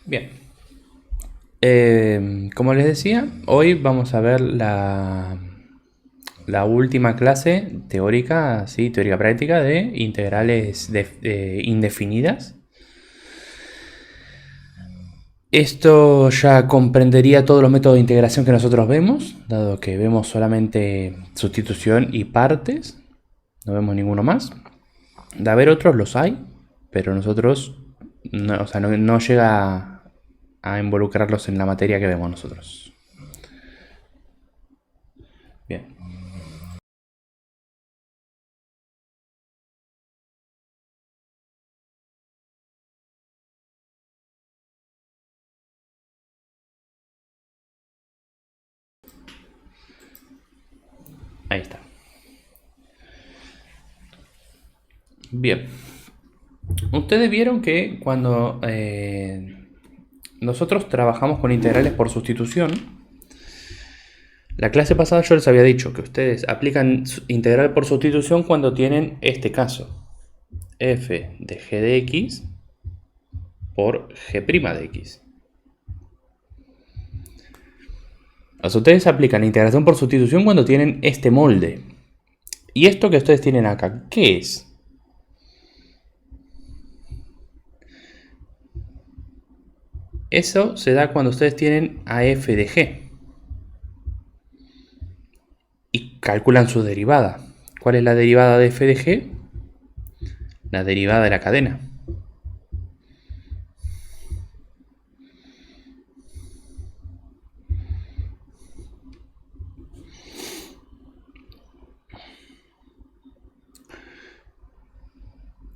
Bien. Como les decía, hoy vamos a ver la última clase teórica, sí, teórica práctica de integrales indefinidas. Esto ya comprendería todos los métodos de integración que nosotros vemos, dado que vemos solamente sustitución y partes, no vemos ninguno más. De haber otros, los hay, pero nosotros no, o sea, no llega a involucrarlos en la materia que vemos nosotros. Bien. Ahí está. Bien. Ustedes vieron que cuando nosotros trabajamos con integrales por sustitución, la clase pasada yo les había dicho que ustedes aplican integral por sustitución cuando tienen este caso. F de g de x por g' de x. O sea, ustedes aplican la integración por sustitución cuando tienen este molde. ¿Y esto que ustedes tienen acá, qué es? Eso se da cuando ustedes tienen a f de g y calculan su derivada. ¿Cuál es la derivada de f de g? La derivada de la cadena.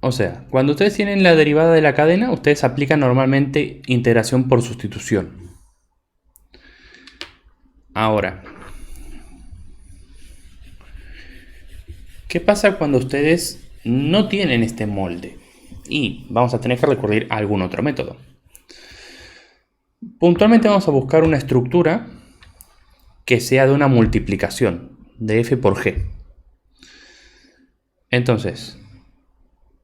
O sea, cuando ustedes tienen la derivada de la cadena, ustedes aplican normalmente integración por sustitución. Ahora, ¿qué pasa cuando ustedes no tienen este molde? Y vamos a tener que recurrir a algún otro método. Puntualmente vamos a buscar una estructura que sea de una multiplicación de f por g. Entonces,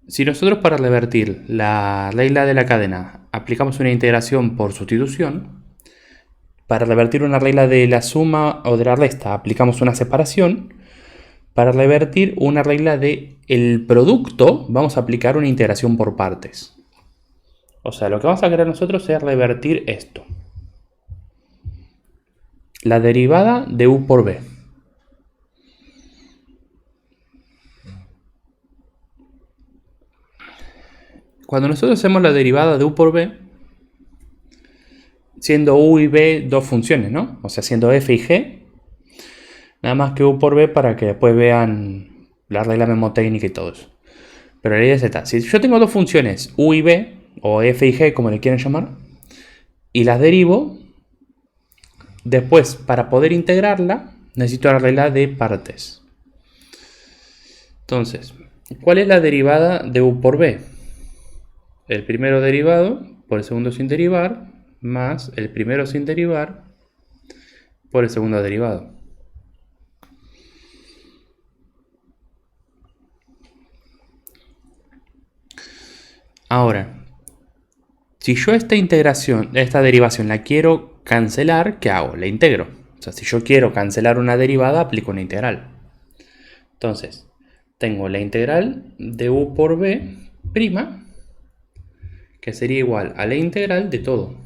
si nosotros para revertir la regla de la cadena aplicamos una integración por sustitución, para revertir una regla de la suma o de la resta aplicamos una separación, para revertir una regla de el producto vamos a aplicar una integración por partes. O sea, lo que vamos a querer nosotros es revertir esto. La derivada de u por b. Cuando nosotros hacemos la derivada de u por b, siendo u y b dos funciones, ¿no? O sea, siendo f y g, nada más que u por b para que después vean la regla memotécnica y todo eso. Pero la idea es esta. Si yo tengo dos funciones, u y b, o f y g, como le quieren llamar, y las derivo, después, para poder integrarla, necesito la regla de partes. Entonces, ¿cuál es la derivada de u por b? El primero derivado por el segundo sin derivar, más el primero sin derivar por el segundo derivado. Ahora, si yo esta derivación la quiero cancelar, ¿qué hago? La integro. O sea, si yo quiero cancelar una derivada, aplico una integral. Entonces, tengo la integral de u por b', que sería igual a la integral de todo.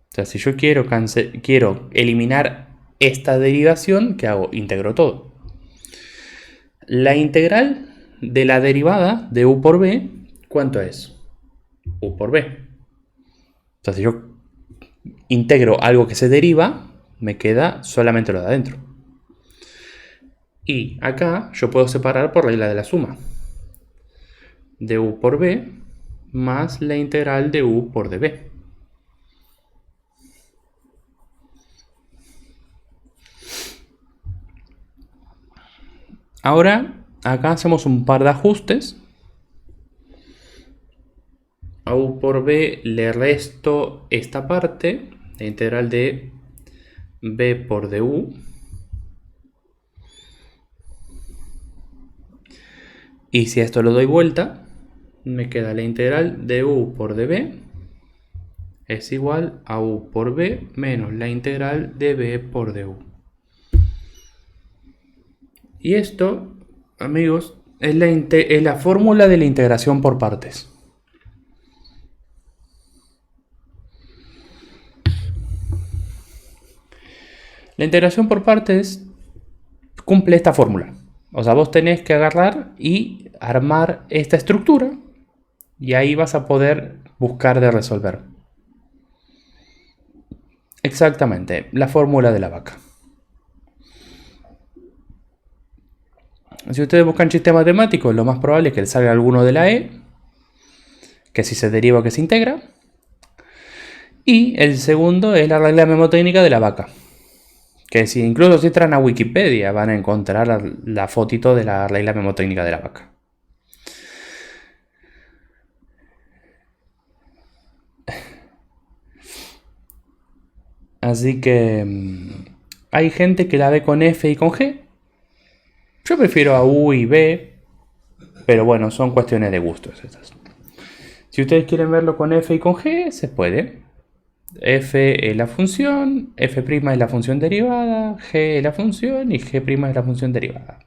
O sea, si yo quiero eliminar esta derivación, ¿qué hago? Integro todo. La integral de la derivada de u por b, ¿cuánto es? U por b. O sea, si yo integro algo que se deriva, me queda solamente lo de adentro. Y acá yo puedo separar por regla de la suma. De u por b más la integral de u por db. Ahora, acá hacemos un par de ajustes. A u por b le resto esta parte, la integral de b por du. Y si a esto lo doy vuelta, me queda la integral de u por db es igual a u por b menos la integral de b por du. Y esto, amigos, es la fórmula de la integración por partes. La integración por partes cumple esta fórmula. O sea, vos tenés que agarrar y armar esta estructura y ahí vas a poder buscar de resolver. Exactamente, la fórmula de la vaca. Si ustedes buscan chiste matemático, lo más probable es que les salga alguno de la E, que si se deriva o que se integra. Y el segundo es la regla mnemotécnica de la vaca. Que si incluso si entran a Wikipedia van a encontrar la fotito de la regla mnemotécnica de la vaca. Así que hay gente que la ve con F y con G. Yo prefiero a U y B, pero bueno, son cuestiones de gustos estas. Si ustedes quieren verlo con F y con G, se puede. F es la función, F' es la función derivada, G es la función y G' es la función derivada.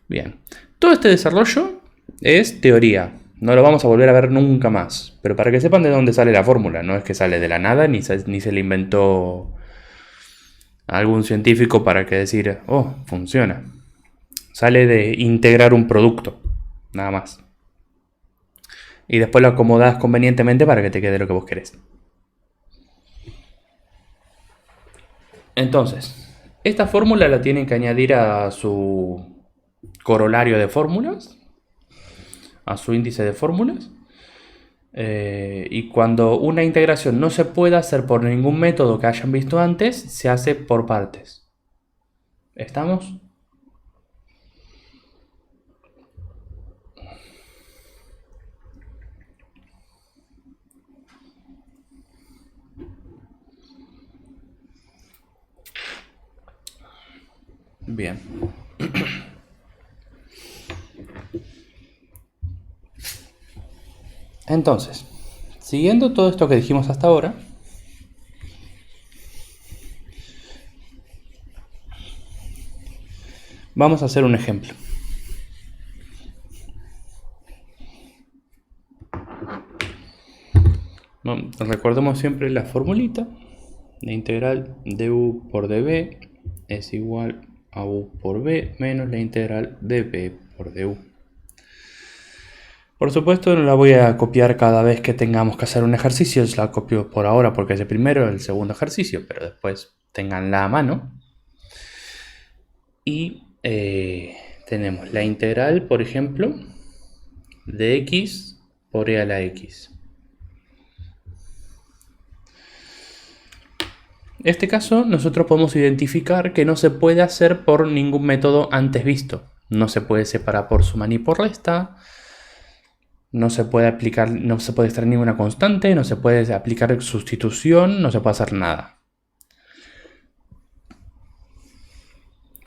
Bien, todo este desarrollo es teoría. No lo vamos a volver a ver nunca más. Pero para que sepan de dónde sale la fórmula, no es que sale de la nada ni se le inventó algún científico para que decir, oh, funciona. Sale de integrar un producto, nada más. Y después lo acomodás convenientemente para que te quede lo que vos querés. Entonces, esta fórmula la tienen que añadir a su corolario de fórmulas, a su índice de fórmulas. Y cuando una integración no se puede hacer por ningún método que hayan visto antes, se hace por partes. ¿Estamos? Bien. Entonces, siguiendo todo esto que dijimos hasta ahora, vamos a hacer un ejemplo. Recordemos siempre la formulita. La integral de u por db es igual a u por b menos la integral de b por du. Por supuesto no la voy a copiar cada vez que tengamos que hacer un ejercicio, la copio por ahora porque es el primero o el segundo ejercicio, pero después tenganla a mano. Y tenemos la integral, por ejemplo, de x por e a la x. En este caso nosotros podemos identificar que no se puede hacer por ningún método antes visto. No se puede separar por suma ni por resta. No se puede aplicar, no se puede extraer ninguna constante, no se puede aplicar sustitución, no se puede hacer nada.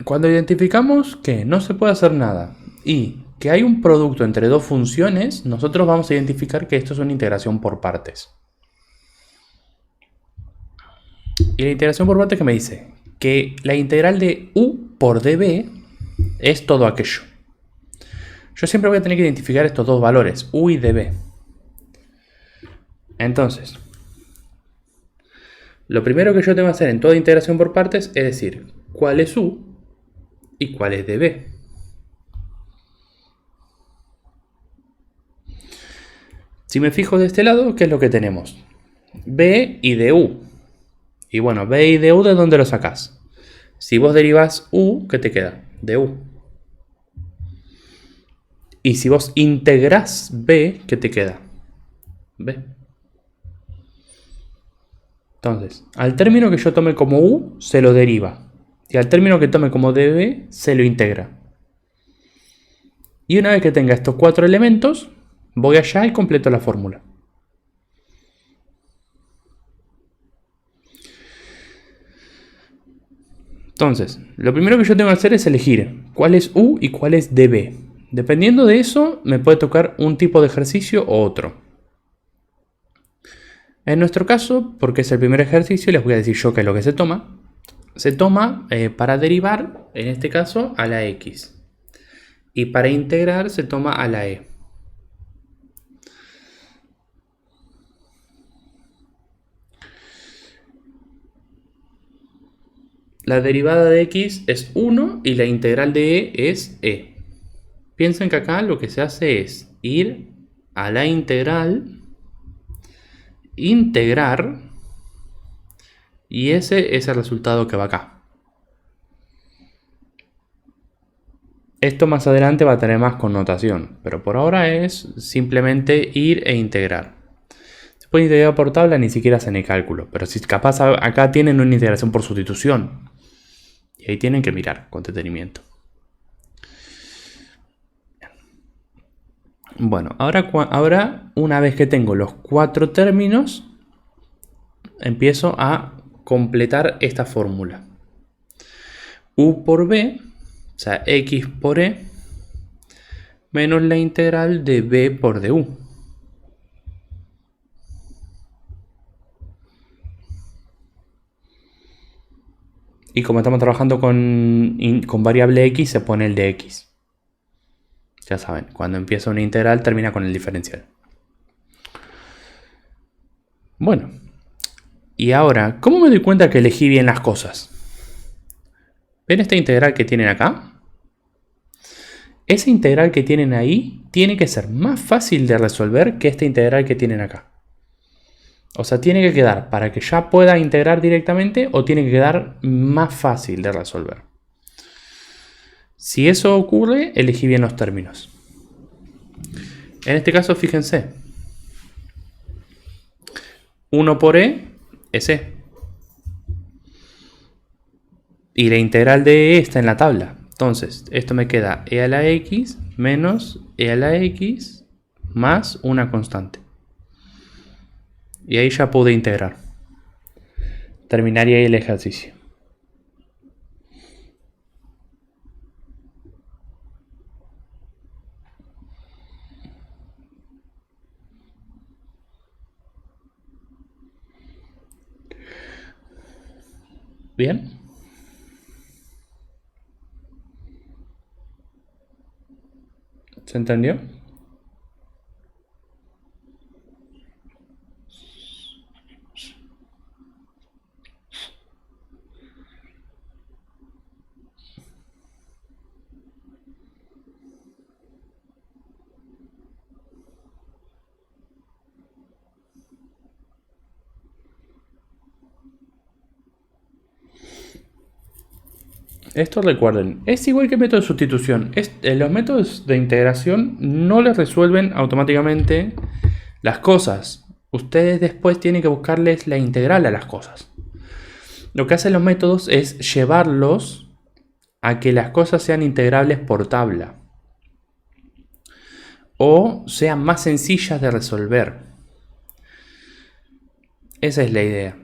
Cuando identificamos que no se puede hacer nada y que hay un producto entre dos funciones, nosotros vamos a identificar que esto es una integración por partes. Y la integración por partes que me dice que la integral de u por db es todo aquello. Yo siempre voy a tener que identificar estos dos valores, u y db. Entonces, lo primero que yo tengo que hacer en toda integración por partes es decir cuál es u y cuál es db. Si me fijo de este lado, ¿qué es lo que tenemos? B y du. Y bueno, b y du, ¿de dónde lo sacás? Si vos derivás u, ¿qué te queda? Du. Y si vos integrás b, ¿qué te queda? B. Entonces, al término que yo tome como u, se lo deriva. Y al término que tome como db, se lo integra. Y una vez que tenga estos cuatro elementos, voy allá y completo la fórmula. Entonces, lo primero que yo tengo que hacer es elegir cuál es u y cuál es db. Dependiendo de eso, me puede tocar un tipo de ejercicio u otro. En nuestro caso, porque es el primer ejercicio, les voy a decir yo qué es lo que se toma. Se toma para derivar, en este caso, a la x. Y para integrar se toma a la e. La derivada de x es 1 y la integral de e es e. Piensen que acá lo que se hace es ir a la integral, integrar, y ese es el resultado que va acá. Esto más adelante va a tener más connotación, pero por ahora es simplemente ir e integrar. Se puede integrar por tabla, ni siquiera hacen el cálculo, pero si capaz acá tienen una integración por sustitución. Y ahí tienen que mirar con detenimiento. Bueno, ahora una vez que tengo los 4 términos, empiezo a completar esta fórmula. U por b, o sea, x por e, menos la integral de b por du. Y como estamos trabajando con variable x, se pone el de x. Ya saben, cuando empieza una integral termina con el diferencial. Bueno, y ahora, ¿cómo me doy cuenta que elegí bien las cosas? ¿Ven esta integral que tienen acá? Esa integral que tienen ahí tiene que ser más fácil de resolver que esta integral que tienen acá. O sea, tiene que quedar para que ya pueda integrar directamente o tiene que quedar más fácil de resolver. Si eso ocurre, elegí bien los términos. En este caso, fíjense. 1 por e es e. Y la integral de e está en la tabla. Entonces, esto me queda e a la x menos e a la x más una constante. Y ahí ya pude integrar. Terminaría ahí el ejercicio. ¿Bien? ¿Se entendió? Esto recuerden, es igual que el método de sustitución. Los métodos de integración no les resuelven automáticamente las cosas. Ustedes después tienen que buscarles la integral a las cosas. Lo que hacen los métodos es llevarlos a que las cosas sean integrables por tabla. O sean más sencillas de resolver. Esa es la idea.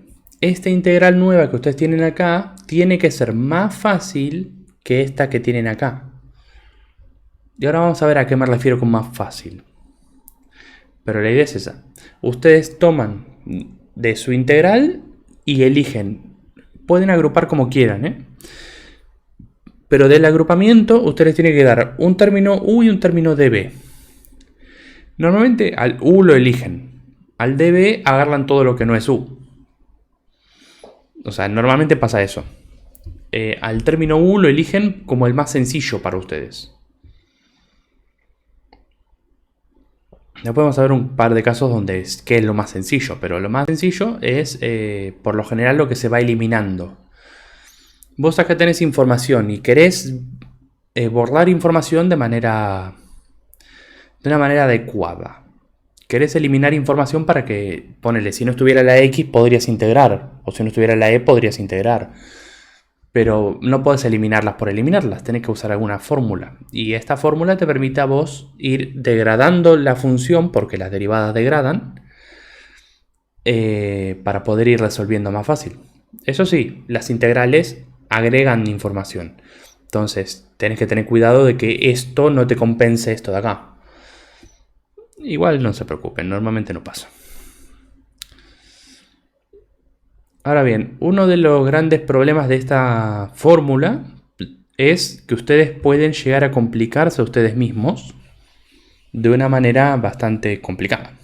Esta integral nueva que ustedes tienen acá tiene que ser más fácil que esta que tienen acá. Y ahora vamos a ver a qué me refiero con más fácil. Pero la idea es esa. Ustedes toman de su integral y eligen. Pueden agrupar como quieran, Pero del agrupamiento ustedes tienen que dar un término u y un término db. Normalmente al u lo eligen. Al db agarran todo lo que no es u. O sea, normalmente pasa eso. Al término u lo eligen como el más sencillo para ustedes. Ya podemos ver un par de casos donde es lo más sencillo, pero lo más sencillo es por lo general lo que se va eliminando. Vos acá tenés información y querés borrar información de una manera adecuada. Querés eliminar información para que, ponele, si no estuviera la x podrías integrar, o si no estuviera la e podrías integrar. Pero no podés eliminarlas por eliminarlas, tenés que usar alguna fórmula. Y esta fórmula te permite a vos ir degradando la función, porque las derivadas degradan, para poder ir resolviendo más fácil. Eso sí, las integrales agregan información. Entonces, tenés que tener cuidado de que esto no te compense esto de acá. Igual no se preocupen, normalmente no pasa. Ahora bien, uno de los grandes problemas de esta fórmula es que ustedes pueden llegar a complicarse a ustedes mismos de una manera bastante complicada.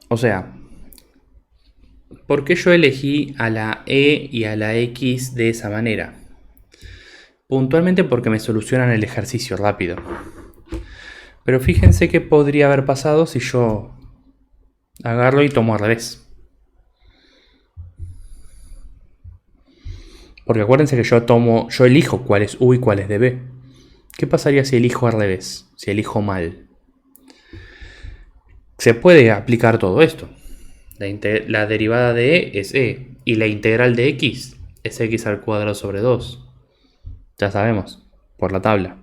O sea, ¿por qué yo elegí a la E y a la X de esa manera? Puntualmente porque me solucionan el ejercicio rápido. Pero fíjense qué podría haber pasado si yo agarro y tomo al revés. Porque acuérdense que yo elijo cuál es U y cuál es DB. ¿Qué pasaría si elijo al revés? Si elijo mal. Se puede aplicar todo esto. La derivada de E es E. Y la integral de X es X al cuadrado sobre 2. Ya sabemos, por la tabla.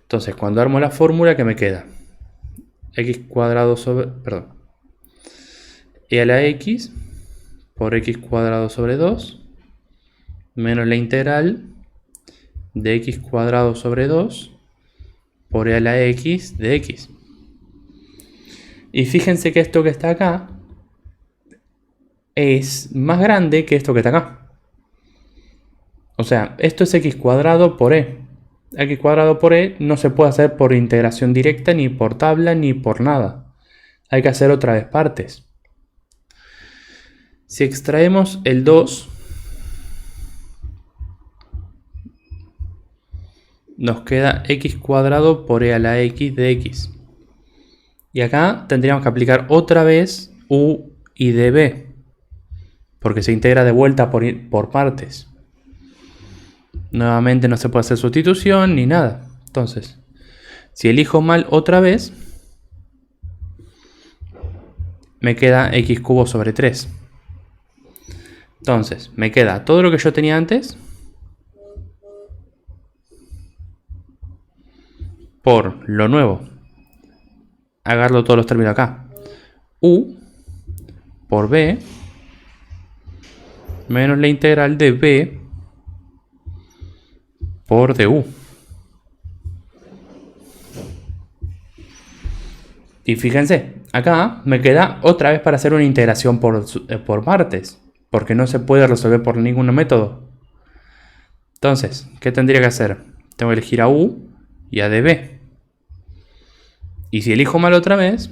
Entonces, cuando armo la fórmula, ¿qué me queda? X cuadrado sobre... Perdón. E a la X por X cuadrado sobre 2 menos la integral de X cuadrado sobre 2 por E a la X de X. Y fíjense que esto que está acá es más grande que esto que está acá. O sea, esto es X cuadrado por E. X cuadrado por E no se puede hacer por integración directa, ni por tabla, ni por nada. Hay que hacer otra vez partes. Si extraemos el 2, nos queda X cuadrado por E a la X de X. Y acá tendríamos que aplicar otra vez U y dB, porque se integra de vuelta por partes. Nuevamente no se puede hacer sustitución ni nada. Entonces, si elijo mal otra vez, me queda X cubo sobre 3. Entonces, me queda todo lo que yo tenía antes por lo nuevo. Agarro todos los términos acá. U por B menos la integral de B por du. Y fíjense, acá me queda otra vez para hacer una integración por partes, porque no se puede resolver por ningún método. Entonces, ¿qué tendría que hacer? Tengo que elegir a U y a dB. Y si elijo mal otra vez,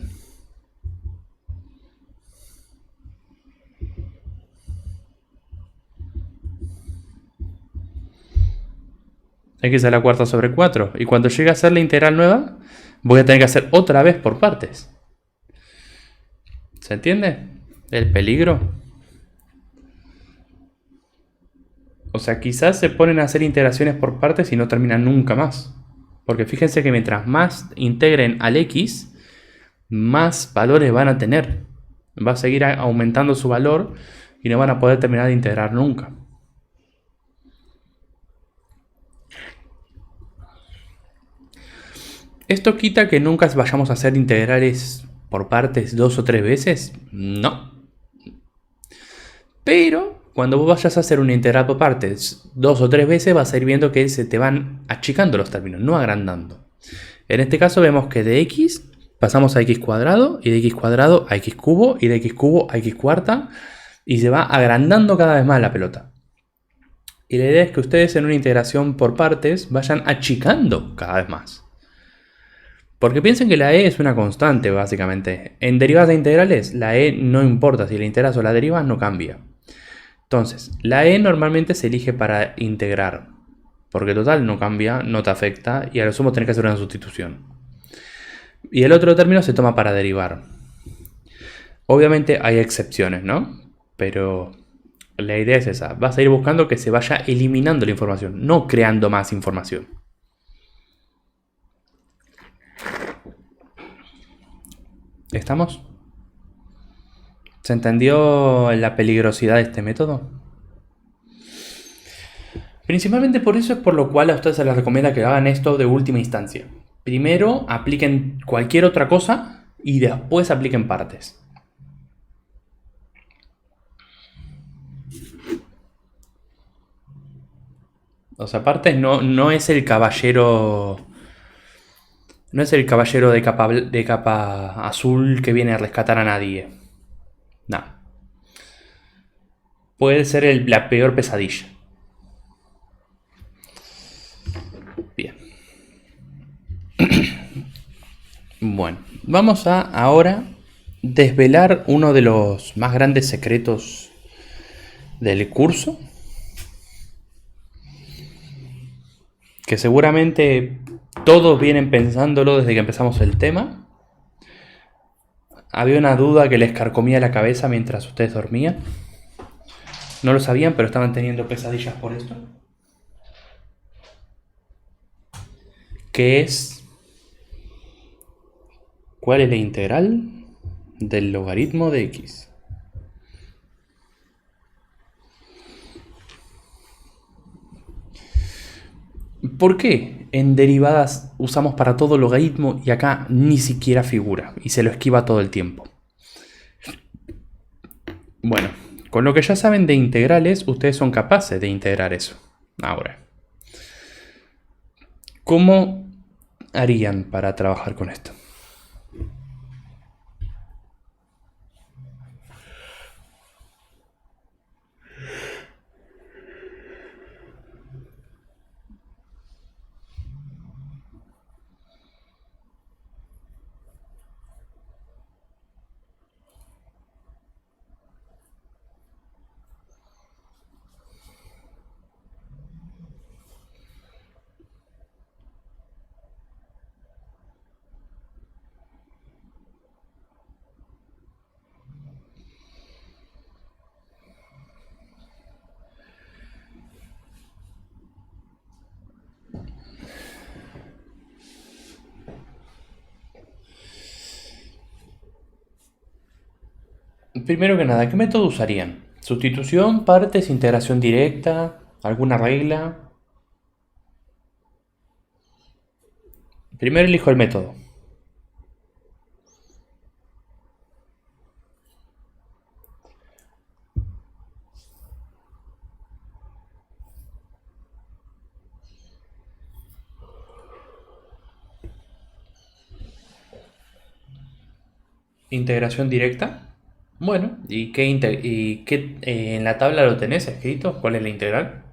X a la cuarta sobre 4. Y cuando llegue a hacer la integral nueva, voy a tener que hacer otra vez por partes. ¿Se entiende? El peligro. O sea, quizás se ponen a hacer integraciones por partes y no terminan nunca más. Porque fíjense que mientras más integren al X, más valores van a tener. Va a seguir aumentando su valor y no van a poder terminar de integrar nunca. ¿Esto quita que nunca vayamos a hacer integrales por partes 2 o 3 veces? No. Pero cuando vos vayas a hacer una integral por partes 2 o 3 veces, vas a ir viendo que se te van achicando los términos, no agrandando. En este caso vemos que de X pasamos a X cuadrado, y de X cuadrado a X cubo, y de X cubo a X cuarta, y se va agrandando cada vez más la pelota. Y la idea es que ustedes en una integración por partes vayan achicando cada vez más. Porque piensen que la E es una constante, básicamente. En derivadas de integrales, la E no importa. Si la integras o la derivas, no cambia. Entonces, la E normalmente se elige para integrar. Porque total, no cambia, no te afecta. Y a lo sumo tenés que hacer una sustitución. Y el otro término se toma para derivar. Obviamente hay excepciones, ¿no? Pero la idea es esa. Vas a ir buscando que se vaya eliminando la información, no creando más información. ¿Estamos? ¿Se entendió la peligrosidad de este método? Principalmente por eso es por lo cual a ustedes se les recomienda que hagan esto de última instancia. Primero apliquen cualquier otra cosa y después apliquen partes. O sea, partes no es el caballero. No es el caballero de capa azul que viene a rescatar a nadie. No. Puede ser la peor pesadilla. Bien. Bueno, vamos a ahora desvelar uno de los más grandes secretos del curso. Que seguramente todos vienen pensándolo desde que empezamos el tema. Había una duda que les carcomía la cabeza mientras ustedes dormían. No lo sabían, pero estaban teniendo pesadillas por esto. ¿Qué es? ¿Cuál es la integral del logaritmo de x? ¿Por qué en derivadas usamos para todo logaritmo y acá ni siquiera figura y se lo esquiva todo el tiempo? Bueno, con lo que ya saben de integrales, ustedes son capaces de integrar eso. Ahora, ¿cómo harían para trabajar con esto? Primero que nada, ¿qué método usarían? ¿Sustitución, partes, integración directa, alguna regla? Primero elijo el método. Integración directa. Bueno, ¿y qué en la tabla lo tenés escrito? ¿Cuál es la integral?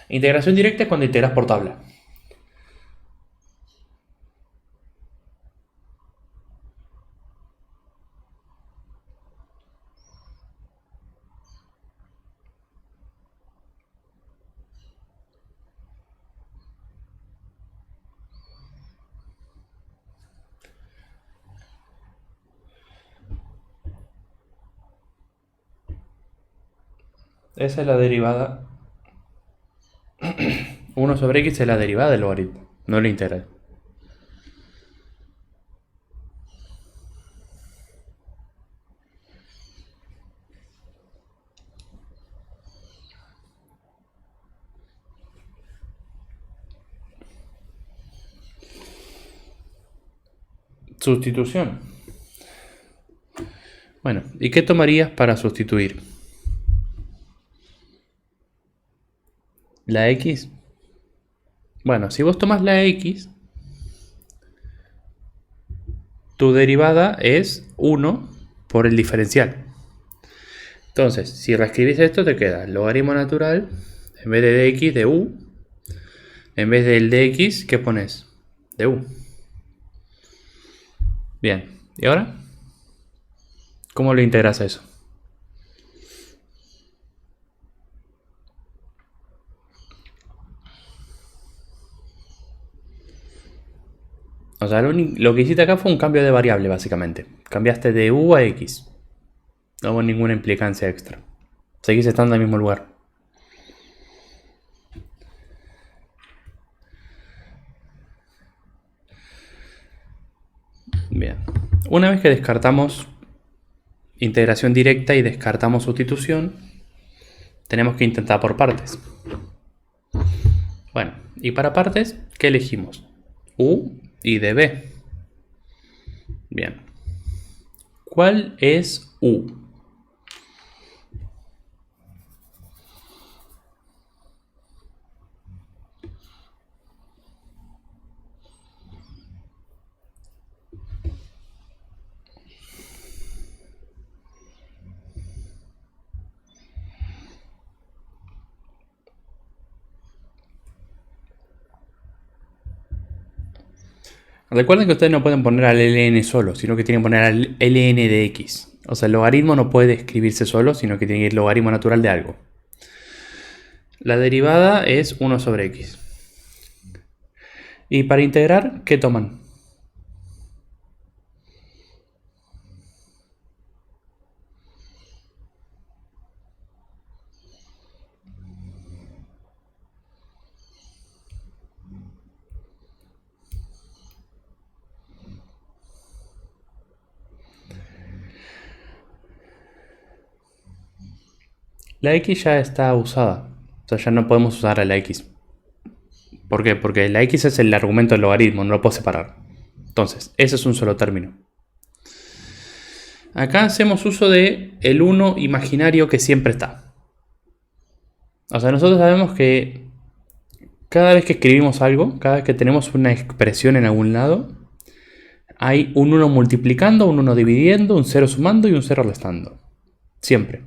Integración directa es cuando integras por tabla. Esa es la derivada. 1 sobre x es la derivada del logaritmo, no la integral. Sustitución. Bueno, ¿y qué tomarías para sustituir? ¿La x? Bueno, si vos tomas la x, tu derivada es 1 por el diferencial. Entonces, si reescribís esto, te queda logaritmo natural, en vez de dx, de u. En vez del dx, ¿qué pones? De u. Bien, ¿y ahora? ¿Cómo lo integras a eso? O sea, lo que hiciste acá fue un cambio de variable, básicamente. Cambiaste de u a x. No hubo ninguna implicancia extra. Seguís estando en el mismo lugar. Bien. Una vez que descartamos integración directa y descartamos sustitución, tenemos que intentar por partes. Bueno, y para partes, ¿qué elegimos? U y db. Bien. ¿Cuál es u? Recuerden que ustedes no pueden poner al ln solo, sino que tienen que poner al ln de x. O sea, el logaritmo no puede escribirse solo, sino que tiene que ir logaritmo natural de algo. La derivada es 1 sobre x. Y para integrar, ¿qué toman? La x ya está usada. O sea, ya no podemos usar a la x. ¿Por qué? Porque la x es el argumento del logaritmo, no lo puedo separar. Entonces, ese es un solo término. Acá hacemos uso de el 1 imaginario que siempre está. O sea, nosotros sabemos que cada vez que escribimos algo, cada vez que tenemos una expresión en algún lado, hay un 1 multiplicando, un 1 dividiendo, un 0 sumando y un 0 restando. Siempre.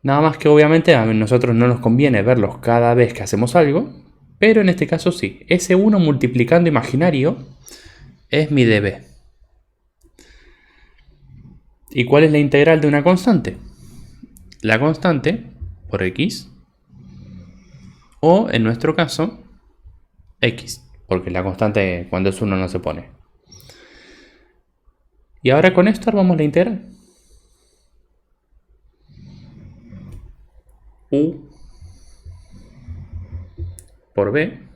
Nada más que obviamente a nosotros no nos conviene verlos cada vez que hacemos algo, pero en este caso sí. Ese 1 multiplicando imaginario es mi db. ¿Y cuál es la integral de una constante? La constante por x, o en nuestro caso, x, porque la constante cuando es 1 no se pone. Y ahora con esto armamos la integral. U por b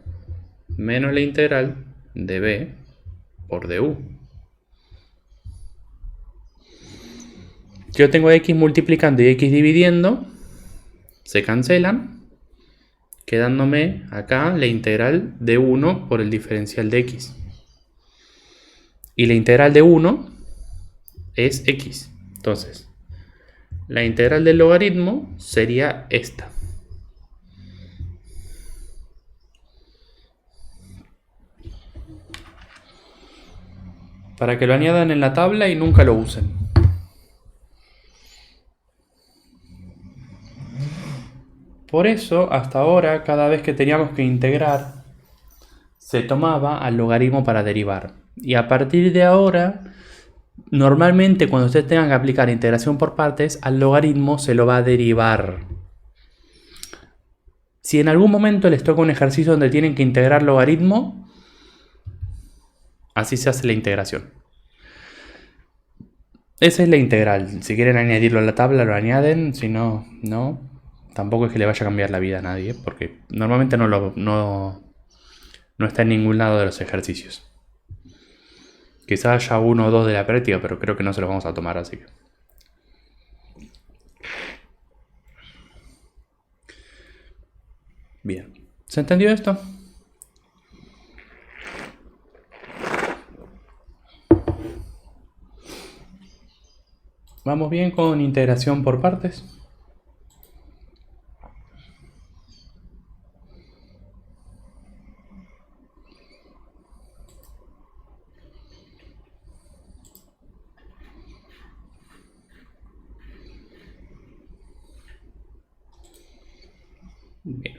menos la integral de b por du. Yo tengo x multiplicando y x dividiendo, se cancelan, quedándome acá la integral de 1 por el diferencial de x. Y la integral de 1 es x. Entonces, la integral del logaritmo sería esta. Para que lo añadan en la tabla y nunca lo usen. Por eso, hasta ahora, cada vez que teníamos que integrar, se tomaba al logaritmo para derivar. Y a partir de ahora, normalmente cuando ustedes tengan que aplicar integración por partes, al logaritmo se lo va a derivar. Si en algún momento les toca un ejercicio donde tienen que integrar logaritmo, así se hace la integración. Esa es la integral. Si quieren añadirlo a la tabla, lo añaden. Si no, no. Tampoco es que le vaya a cambiar la vida a nadie, porque normalmente no está en ningún lado de los ejercicios. Quizás haya uno o dos de la práctica, pero creo que no se los vamos a tomar, así que... Bien. ¿Se entendió esto? ¿Vamos bien con integración por partes? Bien.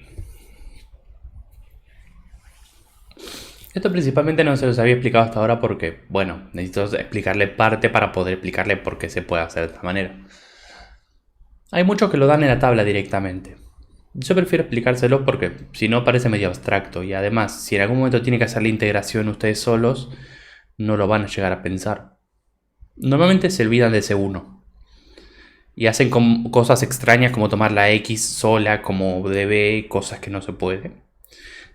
Esto principalmente no se los había explicado hasta ahora porque, bueno, necesito explicarle parte para poder explicarle por qué se puede hacer de esta manera. Hay muchos que lo dan en la tabla directamente. Yo prefiero explicárselo porque si no parece medio abstracto y además si en algún momento tienen que hacer la integración ustedes solos, no lo van a llegar a pensar. Normalmente se olvidan de ese 1 y hacen cosas extrañas como tomar la x sola como db, cosas que no se puede.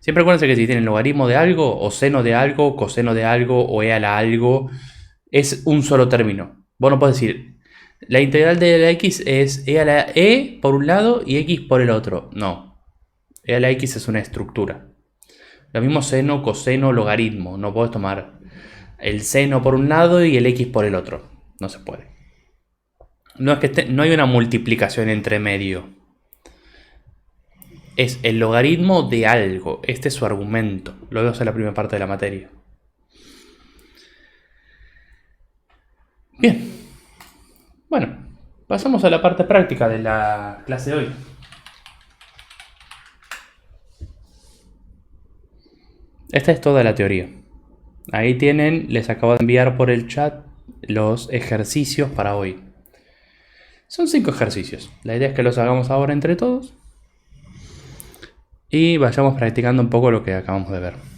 Siempre acuérdense que si tienen logaritmo de algo, o seno de algo, coseno de algo, o e a la algo, es un solo término. Vos no podés decir, la integral de la x es e a la e por un lado y x por el otro. No, e a la x es una estructura. Lo mismo seno, coseno, logaritmo. No podés tomar el seno por un lado y el x por el otro. No se puede. No es que no hay una multiplicación entre medio. Es el logaritmo de algo. Este es su argumento. Lo vemos en la primera parte de la materia. Bien. Bueno, pasamos a la parte práctica de la clase de hoy. Esta es toda la teoría. Ahí tienen, les acabo de enviar por el chat los ejercicios para hoy. Son 5 ejercicios. La idea es que los hagamos ahora entre todos y vayamos practicando un poco lo que acabamos de ver.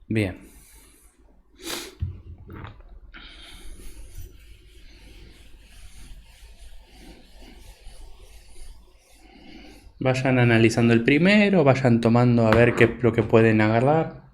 Bien. Vayan analizando el primero, vayan tomando a ver qué es lo que pueden agarrar.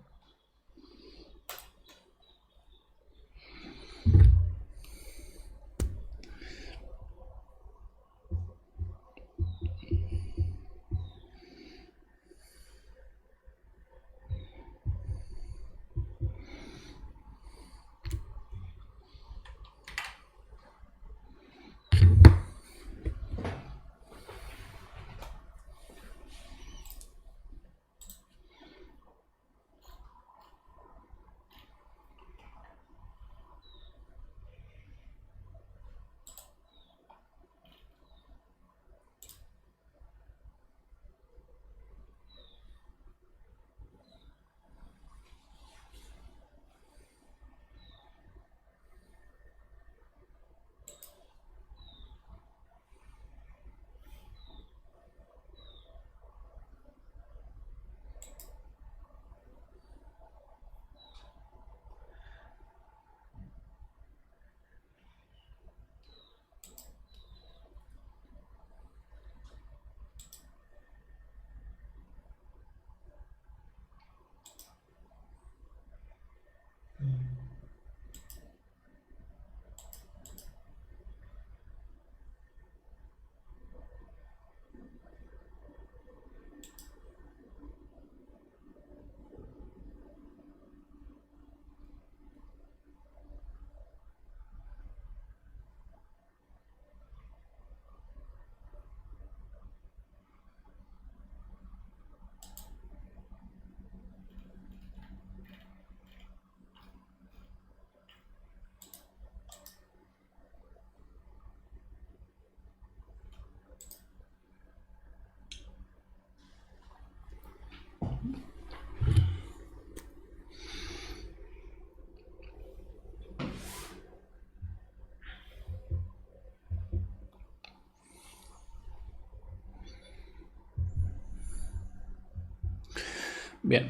Bien.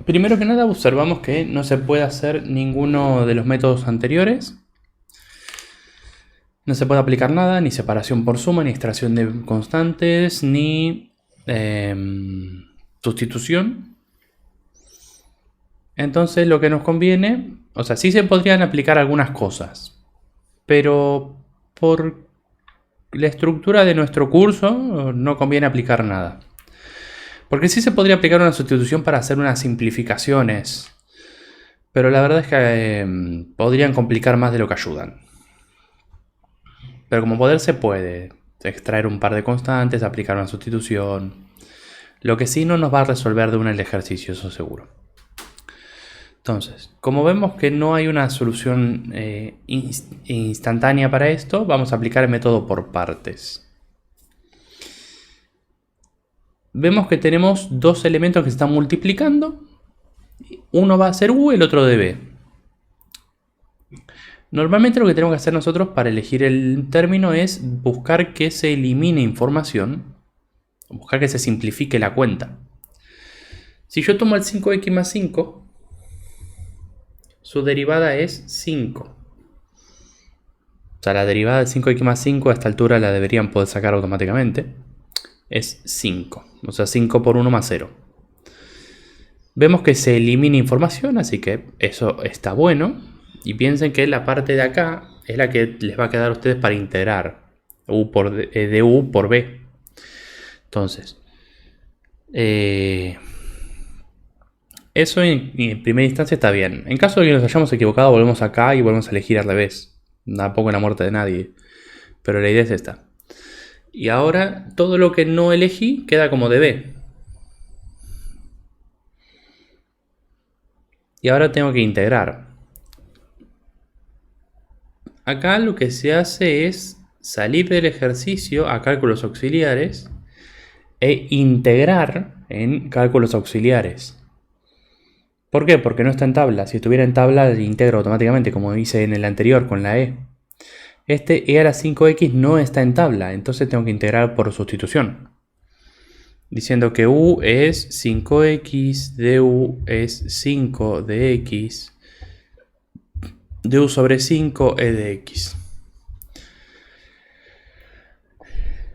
Primero que nada observamos que no se puede hacer ninguno de los métodos anteriores. No se puede aplicar nada, ni separación por suma, ni extracción de constantes, ni sustitución. Entonces lo que nos conviene, o sea, sí se podrían aplicar algunas cosas, pero por la estructura de nuestro curso no conviene aplicar nada. Porque sí se podría aplicar una sustitución para hacer unas simplificaciones, pero la verdad es que podrían complicar más de lo que ayudan. Pero como poder se puede extraer un par de constantes, aplicar una sustitución. Lo que sí no nos va a resolver de una el ejercicio, eso seguro. Entonces, como vemos que no hay una solución instantánea para esto, vamos a aplicar el método por partes. Vemos que tenemos dos elementos que se están multiplicando. Uno va a ser U, el otro de B. Normalmente lo que tenemos que hacer nosotros para elegir el término es buscar que se elimine información, buscar que se simplifique la cuenta. Si yo tomo el 5x más 5, su derivada es 5. O sea, la derivada de 5x más 5 a esta altura la deberían poder sacar automáticamente. Es 5. O sea, 5 por 1 más 0. Vemos que se elimina información, así que eso está bueno. Y piensen que la parte de acá es la que les va a quedar a ustedes para integrar de U por B. Entonces, eso en primera instancia está bien. En caso de que nos hayamos equivocado, volvemos acá y volvemos a elegir al revés. Tampoco la muerte de nadie. Pero la idea es esta. Y ahora todo lo que no elegí queda como db. Y ahora tengo que integrar. Acá lo que se hace es salir del ejercicio a cálculos auxiliares e integrar en cálculos auxiliares. ¿Por qué? Porque no está en tabla. Si estuviera en tabla, integro automáticamente, como hice en el anterior con la e. Este e a la 5x no está en tabla, entonces tengo que integrar por sustitución. Diciendo que u es 5x, du es 5 de x, du sobre 5 e de x.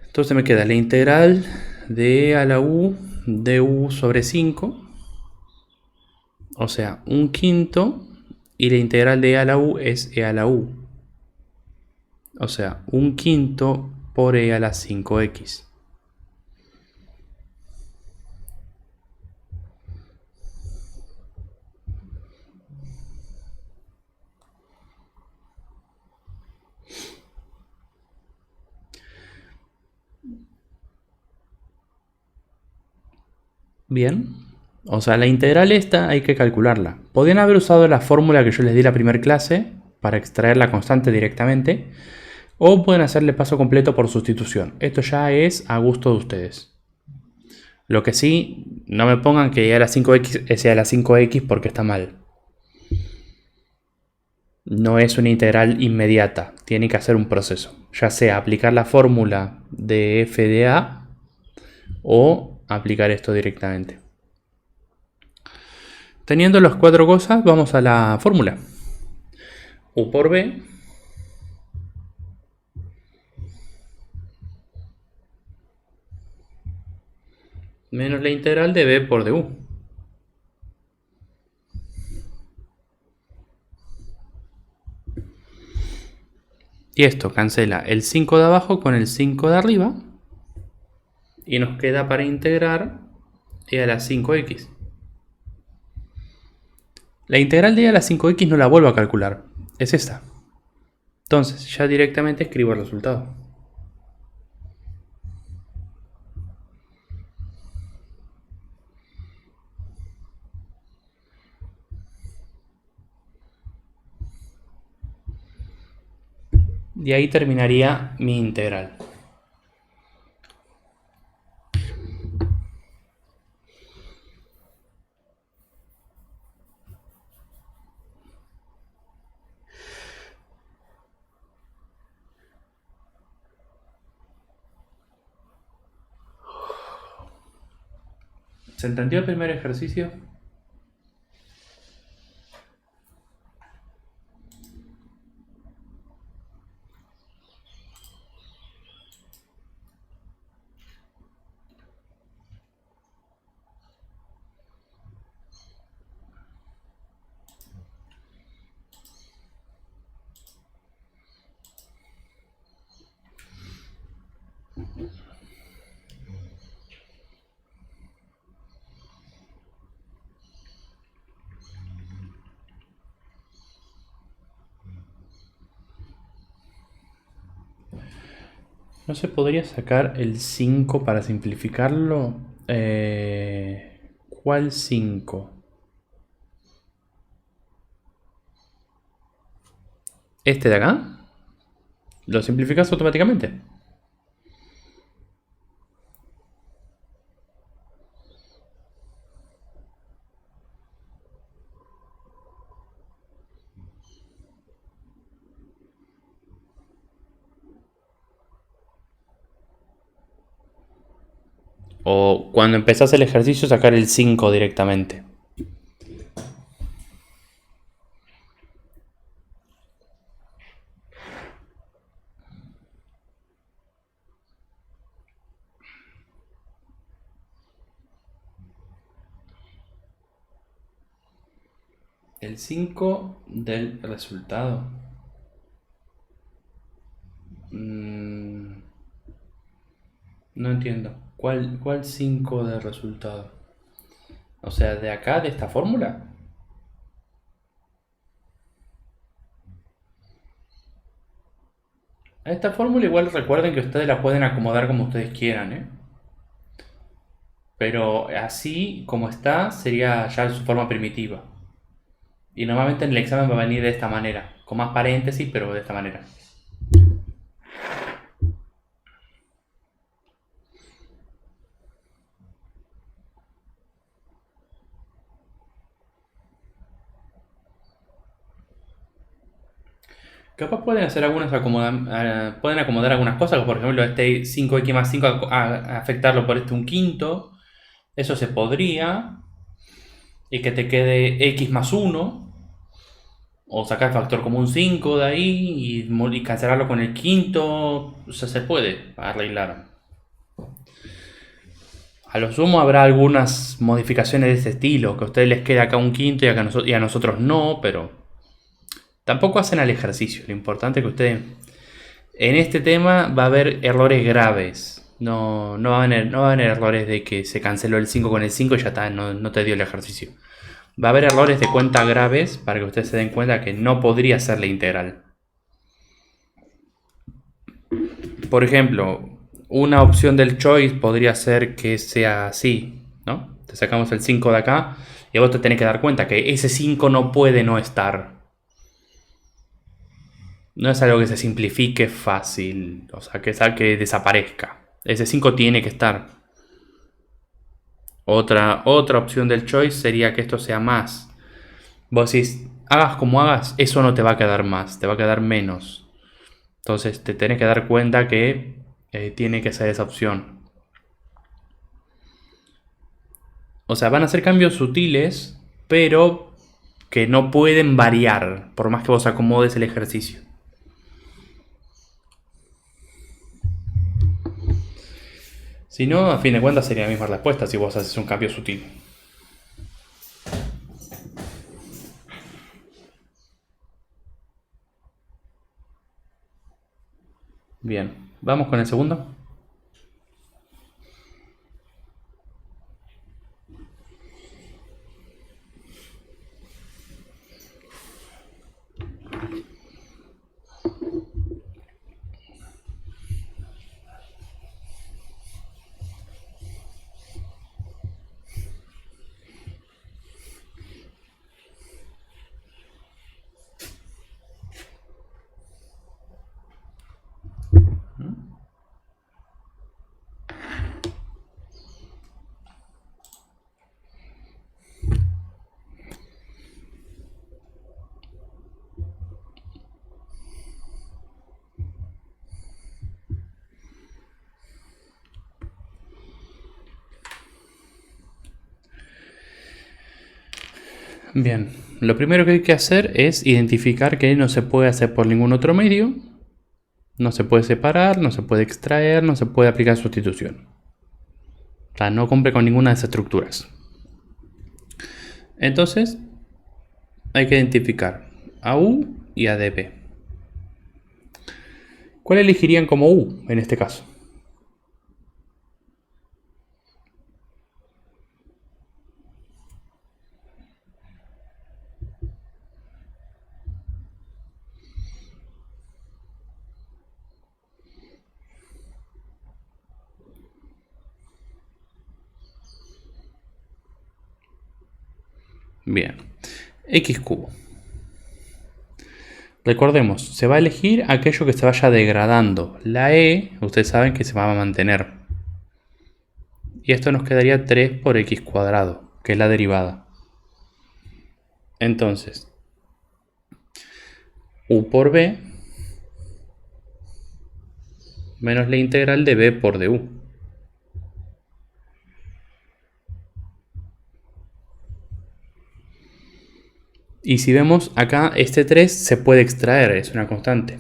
Entonces me queda la integral de e a la u de u sobre 5, o sea, 1/5, y la integral de e a la u es e a la u, o sea, 1/5 por e a la 5x. Bien, o sea, la integral esta hay que calcularla. Podrían haber usado la fórmula que yo les di la primera clase para extraer la constante directamente, o pueden hacerle paso completo por sustitución. Esto ya es a gusto de ustedes. Lo que sí, no me pongan que e a la 5x es e a la 5x porque está mal. No es una integral inmediata, tiene que hacer un proceso. Ya sea aplicar la fórmula de f de a o aplicar esto directamente. Teniendo las cuatro cosas, vamos a la fórmula. U por b menos la integral de b por du. Y esto cancela el 5 de abajo con el 5 de arriba. Y nos queda para integrar e a la 5x. La integral de e a la 5x no la vuelvo a calcular. Es esta. Entonces ya directamente escribo el resultado. Y ahí terminaría mi integral. ¿Se entendió el primer ejercicio? ¿No se podría sacar el 5 para simplificarlo? ¿Cuál 5? ¿Este de acá? ¿Lo simplificas automáticamente? O cuando empezás el ejercicio sacar el 5 directamente. El 5 del resultado. No entiendo. ¿Cuál 5 del resultado? O sea, de acá, de esta fórmula. Esta fórmula igual recuerden que ustedes la pueden acomodar como ustedes quieran, ¿eh? Pero así como está, sería ya su forma primitiva. Y normalmente en el examen va a venir de esta manera, con más paréntesis, pero de esta manera. Capaz pueden hacer algunas pueden acomodar algunas cosas, por ejemplo, este 5x más 5 afectarlo por este un quinto. Eso se podría. Y que te quede x más 1. O sacar el factor común 5 de ahí y cancelarlo con el quinto. O sea, se puede arreglar. A lo sumo habrá algunas modificaciones de este estilo, que a ustedes les quede acá un quinto y a nosotros no, pero tampoco hacen al ejercicio. Lo importante es que ustedes en este tema va a haber errores graves. No va a haber errores de que se canceló el 5 con el 5 y ya está, no te dio el ejercicio. Va a haber errores de cuenta graves para que ustedes se den cuenta que no podría ser la integral. Por ejemplo, una opción del choice podría ser que sea así, ¿no? Te sacamos el 5 de acá y vos te tenés que dar cuenta que ese 5 no puede no estar. No es algo que se simplifique fácil, o sea, que desaparezca. Ese 5 tiene que estar. Otra opción del choice sería que esto sea más. Vos decís, hagas como hagas, eso no te va a quedar más, te va a quedar menos. Entonces te tenés que dar cuenta que tiene que ser esa opción. O sea, van a ser cambios sutiles, pero que no pueden variar, por más que vos acomodes el ejercicio. Si no, a fin de cuentas sería la misma respuesta si vos haces un cambio sutil. Bien, vamos con el segundo. Bien, lo primero que hay que hacer es identificar que no se puede hacer por ningún otro medio. No se puede separar, no se puede extraer, no se puede aplicar sustitución. O sea, no cumple con ninguna de esas estructuras. Entonces, hay que identificar a U y a DB. ¿Cuál elegirían como U en este caso? Bien, X cubo. Recordemos, se va a elegir aquello que se vaya degradando. La E, ustedes saben que se va a mantener. Y esto nos quedaría 3 por X cuadrado, que es la derivada. Entonces, U por B menos la integral de B por du. Y si vemos acá, este 3 se puede extraer, es una constante.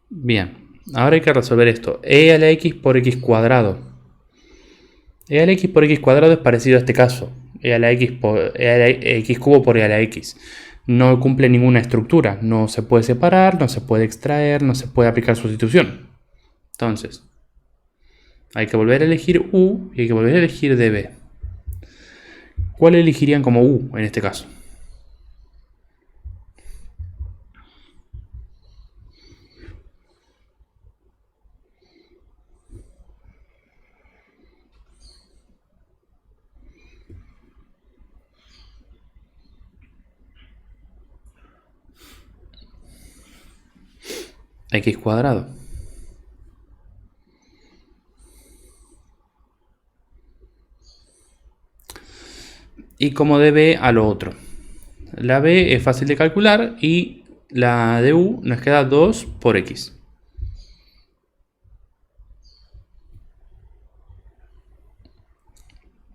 Bien, ahora hay que resolver esto. E a la x por x cuadrado. E a la x por x cuadrado es parecido a este caso. E a la x cubo por e a la x. No cumple ninguna estructura. No se puede separar, no se puede extraer, no se puede aplicar sustitución. Entonces, hay que volver a elegir u y hay que volver a elegir db. ¿Cuál elegirían como u en este caso? X cuadrado. Y como de b a lo otro. La b es fácil de calcular y la de u nos queda 2 por x.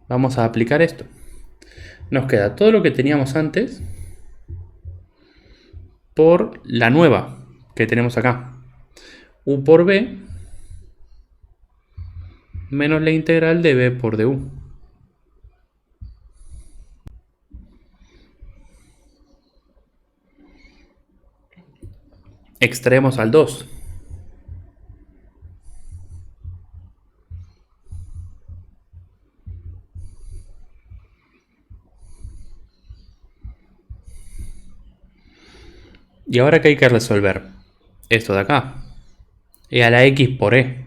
Vamos a aplicar esto. Nos queda todo lo que teníamos antes por la nueva que tenemos acá. U por b menos la integral de b por du. Extraemos al 2. Y ahora que hay que resolver esto de acá. E a la x por e.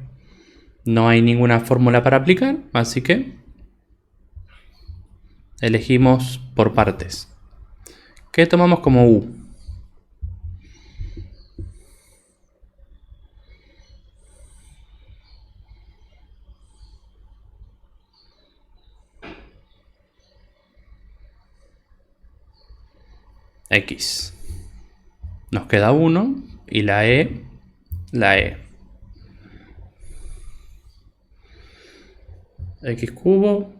No hay ninguna fórmula para aplicar, así que elegimos por partes. ¿Qué tomamos como u? X. Nos queda 1 y la e, la e. X cubo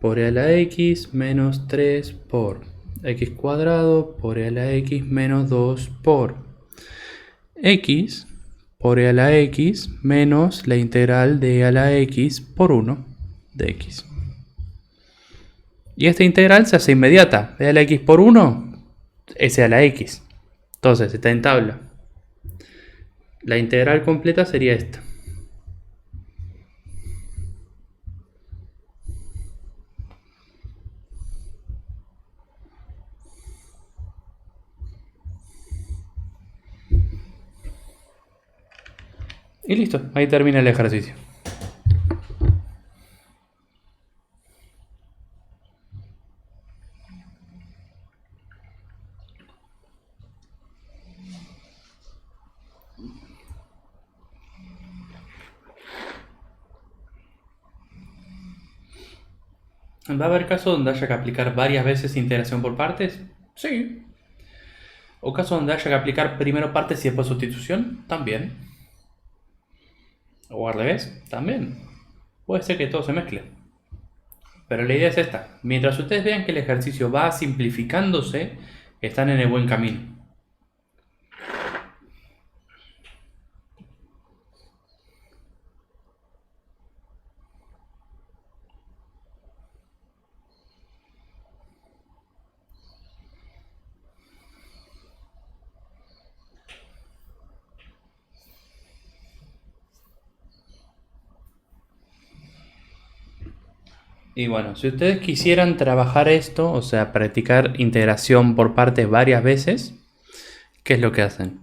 por e a la x menos 3 por x cuadrado por e a la x menos 2 por x por e a la x menos la integral de e a la x por 1 de x. Y esta integral se hace inmediata. E a la x por 1 es e a la x. Entonces está en tabla. La integral completa sería esta. Y listo, ahí termina el ejercicio. ¿Va a haber casos donde haya que aplicar varias veces integración por partes? Sí. ¿O casos donde haya que aplicar primero partes y después sustitución? También. ¿O al revés? También. Puede ser que todo se mezcle. Pero la idea es esta. Mientras ustedes vean que el ejercicio va simplificándose, están en el buen camino. Y bueno, si ustedes quisieran trabajar esto, o sea, practicar integración por partes varias veces, ¿qué es lo que hacen?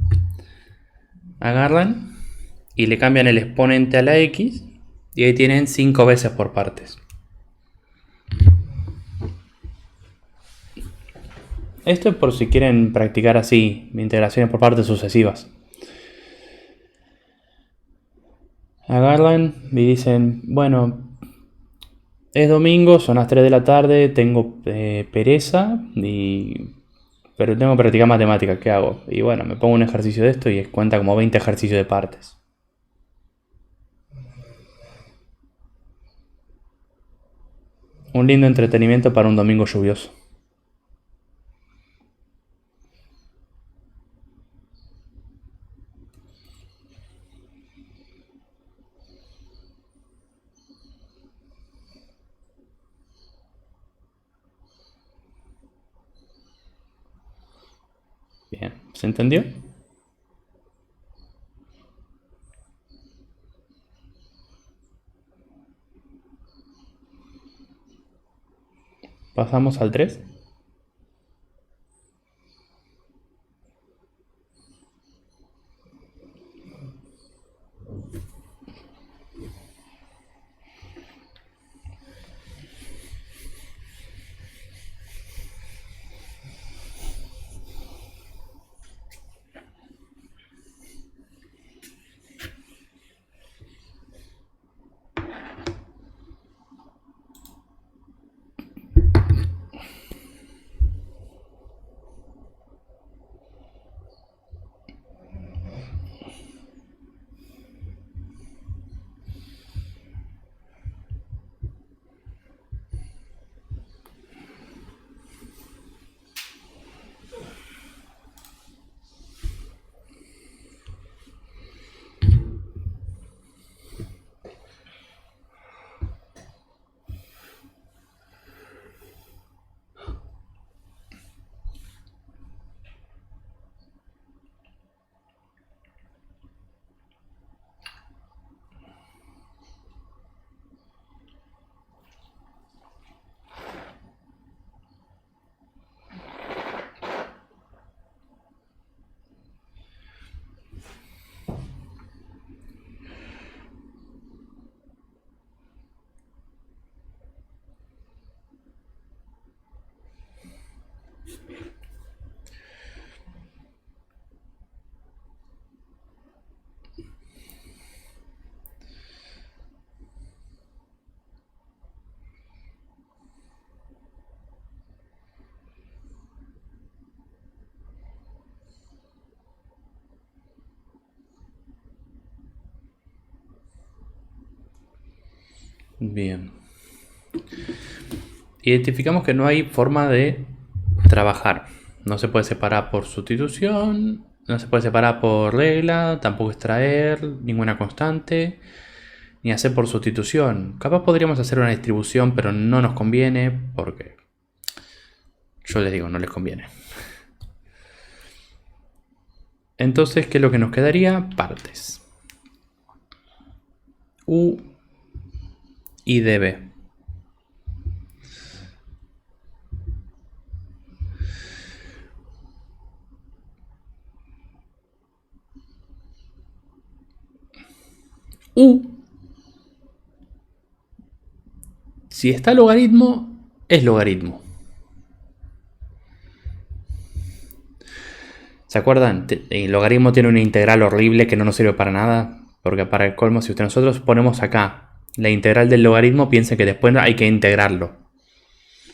Agarran y le cambian el exponente a la x y ahí tienen 5 veces por partes. Esto es por si quieren practicar así integraciones por partes sucesivas. Agarran y dicen, bueno, es domingo, son las 3 de la tarde, tengo pereza, pero tengo que practicar matemáticas, ¿qué hago? Y bueno, me pongo un ejercicio de esto y cuenta como 20 ejercicios de partes. Un lindo entretenimiento para un domingo lluvioso. Bien, ¿se entendió? Pasamos al 3. Bien. Identificamos que no hay forma de trabajar. No se puede separar por sustitución, no se puede separar por regla, tampoco extraer ninguna constante, ni hacer por sustitución. Capaz podríamos hacer una distribución, pero no nos conviene porque yo les digo, no les conviene. Entonces, ¿qué es lo que nos quedaría? Partes. U y db. U, si está logaritmo, es logaritmo. ¿Se acuerdan? El logaritmo tiene una integral horrible que no nos sirve para nada. Porque para el colmo, si nosotros ponemos acá la integral del logaritmo, piensen que después hay que integrarlo.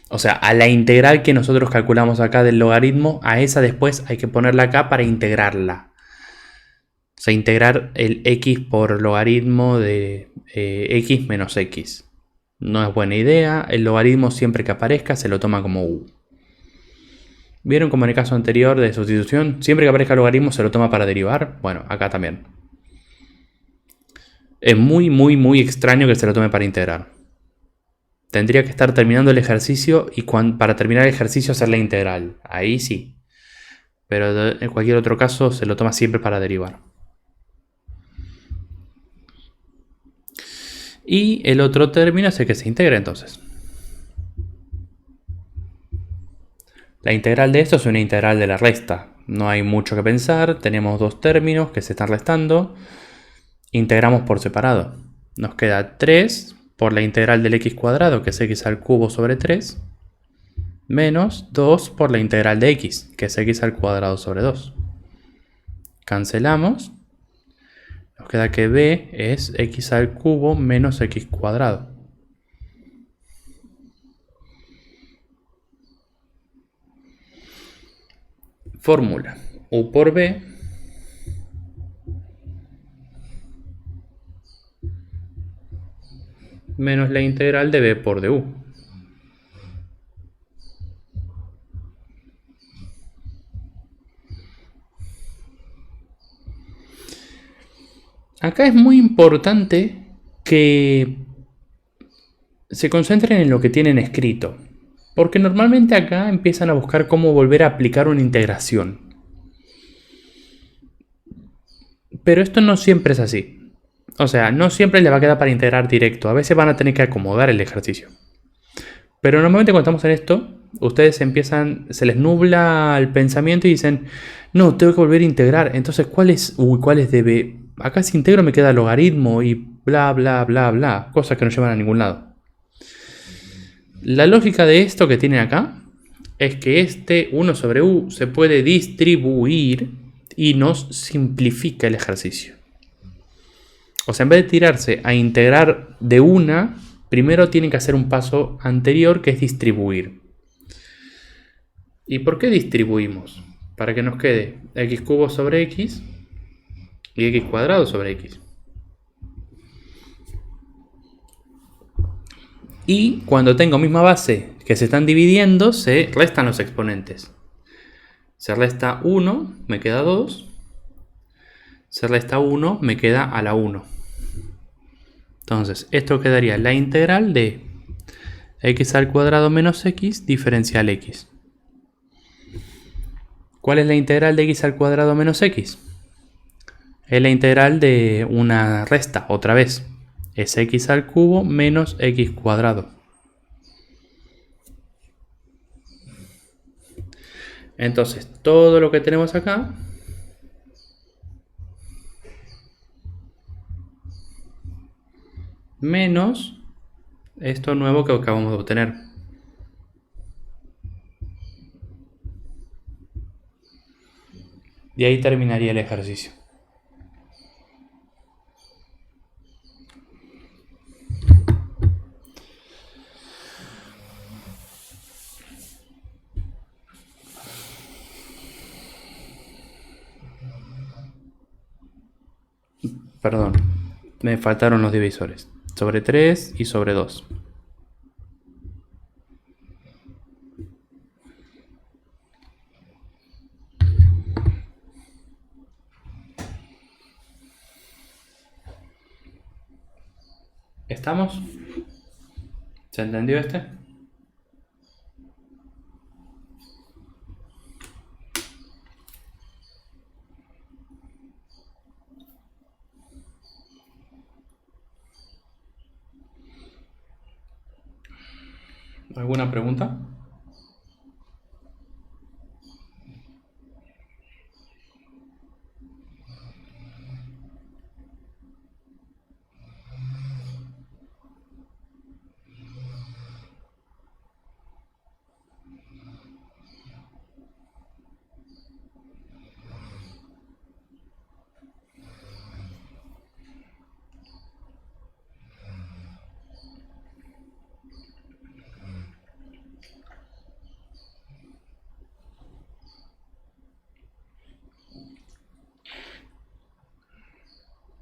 O sea, a la integral que nosotros calculamos acá del logaritmo, a esa después hay que ponerla acá para integrarla. O sea, integrar el x por logaritmo de x menos x. No es buena idea. El logaritmo siempre que aparezca se lo toma como u. ¿Vieron como en el caso anterior de sustitución? Siempre que aparezca el logaritmo se lo toma para derivar. Bueno, acá también. Es muy extraño que se lo tome para integrar. Tendría que estar terminando el ejercicio y para terminar el ejercicio hacer la integral. Ahí sí. Pero en cualquier otro caso se lo toma siempre para derivar. Y el otro término es el que se integra entonces. La integral de esto es una integral de la resta. No hay mucho que pensar. Tenemos dos términos que se están restando. Integramos por separado. Nos queda 3 por la integral del x cuadrado, que es x al cubo sobre 3. Menos 2 por la integral de x, que es x al cuadrado sobre 2. Cancelamos. Nos queda que b es x al cubo menos x cuadrado. Fórmula. U por b menos la integral de b por du. Acá es muy importante que se concentren en lo que tienen escrito, porque normalmente acá empiezan a buscar cómo volver a aplicar una integración. Pero esto no siempre es así. O sea, no siempre le va a quedar para integrar directo. A veces van a tener que acomodar el ejercicio. Pero normalmente cuando estamos en esto, ustedes se les nubla el pensamiento y dicen, no, tengo que volver a integrar. Entonces, ¿cuál es debe? Acá si integro me queda logaritmo y bla, bla, bla, bla. Cosas que no llevan a ningún lado. La lógica de esto que tienen acá es que este 1 sobre u se puede distribuir y nos simplifica el ejercicio. O sea, en vez de tirarse a integrar de una, primero tienen que hacer un paso anterior que es distribuir. ¿Y por qué distribuimos? Para que nos quede x cubo sobre x y x cuadrado sobre x. Y cuando tengo misma base que se están dividiendo, se restan los exponentes. Se resta 1, me queda 2. Se resta 1, me queda a la 1. Entonces, esto quedaría la integral de x al cuadrado menos x diferencial x. ¿Cuál es la integral de x al cuadrado menos x? Es la integral de una resta, otra vez. Es x al cubo menos x cuadrado. Entonces, todo lo que tenemos acá menos esto nuevo que acabamos de obtener. Y ahí terminaría el ejercicio. Perdón, me faltaron los divisores. Sobre 3 y sobre 2. ¿Estamos? ¿Se entendió este? ¿Alguna pregunta?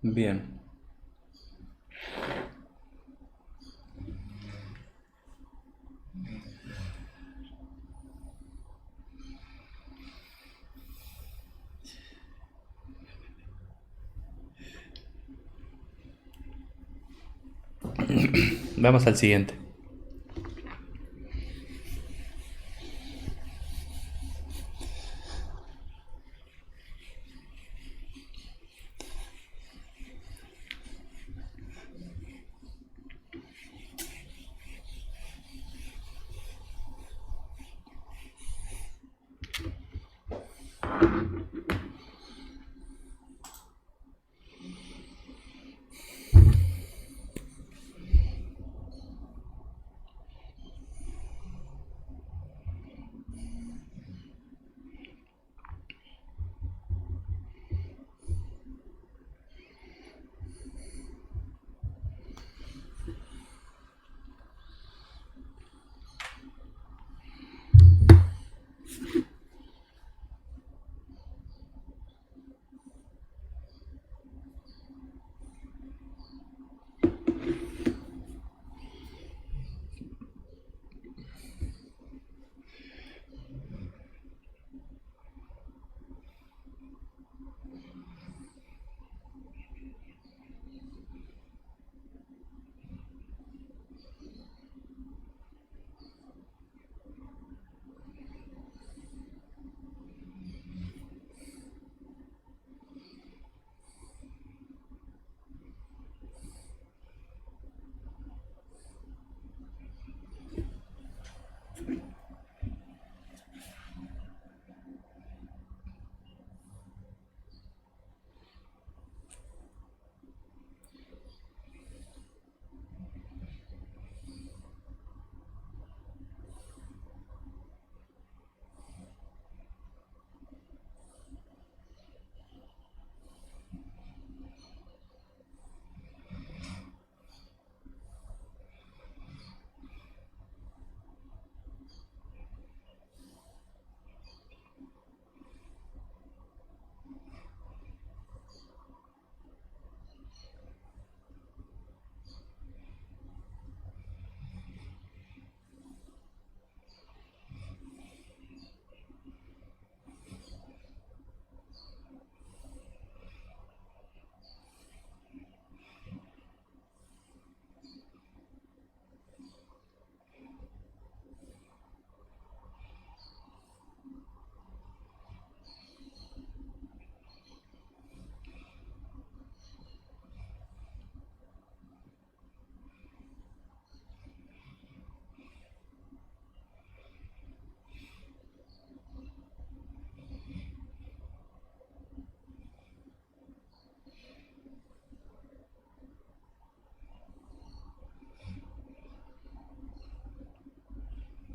Bien. Vamos al siguiente.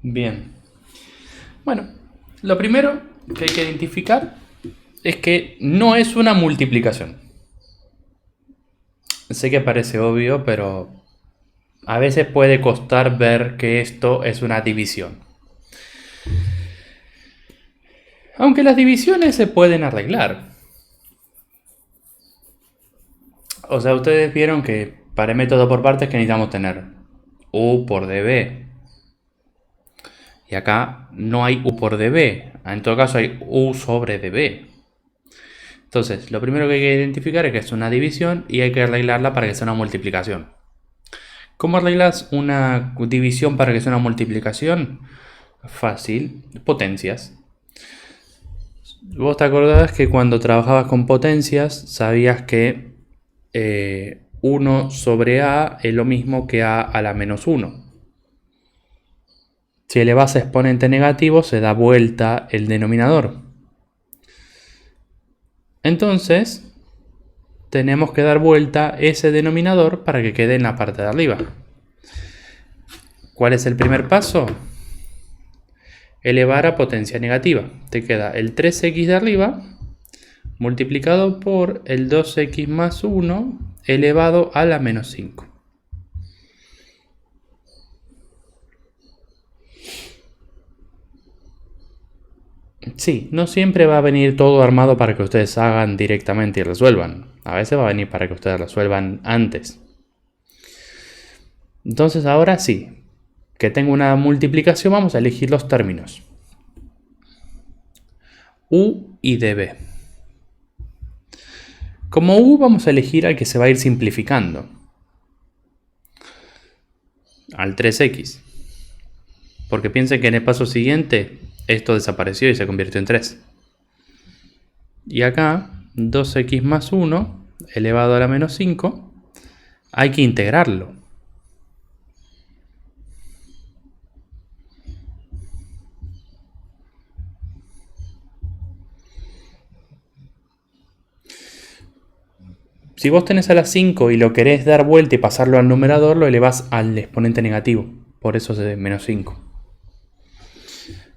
Bien. Bueno, lo primero que hay que identificar es que no es una multiplicación. Sé que parece obvio, pero a veces puede costar ver que esto es una división. Aunque las divisiones se pueden arreglar. O sea, ustedes vieron que para el método por partes que necesitamos tener u por db. Y acá no hay u por db. En todo caso hay u sobre db. Entonces, lo primero que hay que identificar es que es una división y hay que arreglarla para que sea una multiplicación. ¿Cómo arreglas una división para que sea una multiplicación? Fácil, potencias. Vos te acordás que cuando trabajabas con potencias sabías que 1 sobre a es lo mismo que a la menos 1. Si elevas a exponente negativo se da vuelta el denominador. Entonces, tenemos que dar vuelta ese denominador para que quede en la parte de arriba. ¿Cuál es el primer paso? Elevar a potencia negativa. Te queda el 3x de arriba multiplicado por el 2x más 1 elevado a la menos 5. Sí, no siempre va a venir todo armado para que ustedes hagan directamente y resuelvan. A veces va a venir para que ustedes resuelvan antes. Entonces ahora sí, que tengo una multiplicación, vamos a elegir los términos. U y db. Como U vamos a elegir al que se va a ir simplificando. Al 3x. Porque piensen que en el paso siguiente esto desapareció y se convirtió en 3. Y acá 2x más 1 elevado a la menos 5 hay que integrarlo. Si vos tenés a la 5 y lo querés dar vuelta y pasarlo al numerador, lo elevás al exponente negativo. Por eso es de menos 5.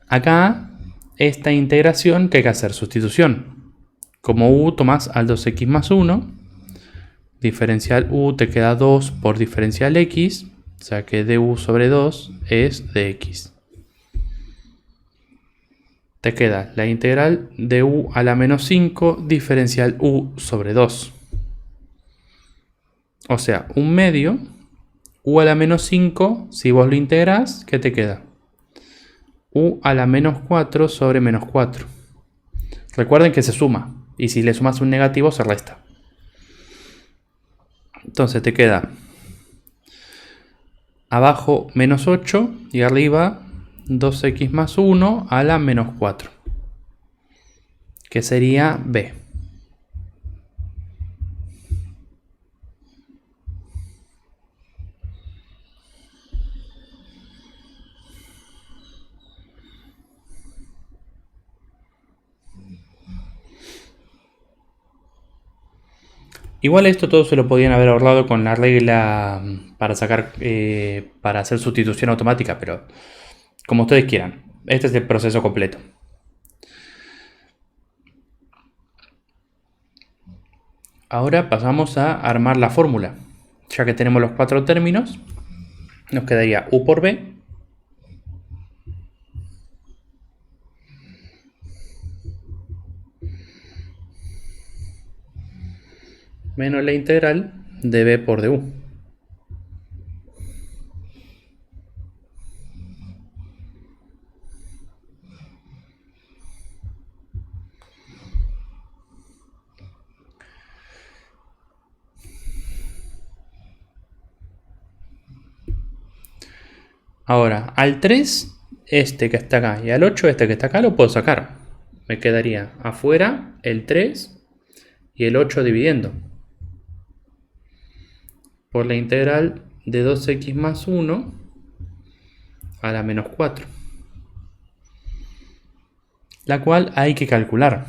Acá, esta integración que hay que hacer, sustitución. Como u tomás al 2x más 1, diferencial u te queda 2 por diferencial x, o sea que du sobre 2 es de x. Te queda la integral de u a la menos 5 diferencial u sobre 2. O sea, un medio, u a la menos 5, si vos lo integrás, ¿qué te queda? U a la menos 4 sobre menos 4. Recuerden que se suma, y si le sumas un negativo se resta. Entonces te queda abajo menos 8 y arriba 2x más 1 a la menos 4, que sería b. Igual esto todo se lo podían haber ahorrado con la regla para sacar, para hacer sustitución automática, pero como ustedes quieran. Este es el proceso completo. Ahora pasamos a armar la fórmula. Ya que tenemos los 4 términos, nos quedaría u por b menos la integral de b por du. Ahora, al 3, este que está acá, y al 8, este que está acá, lo puedo sacar. Me quedaría afuera el 3 y el 8 dividiendo por la integral de 2x más 1 a la menos 4, la cual hay que calcular.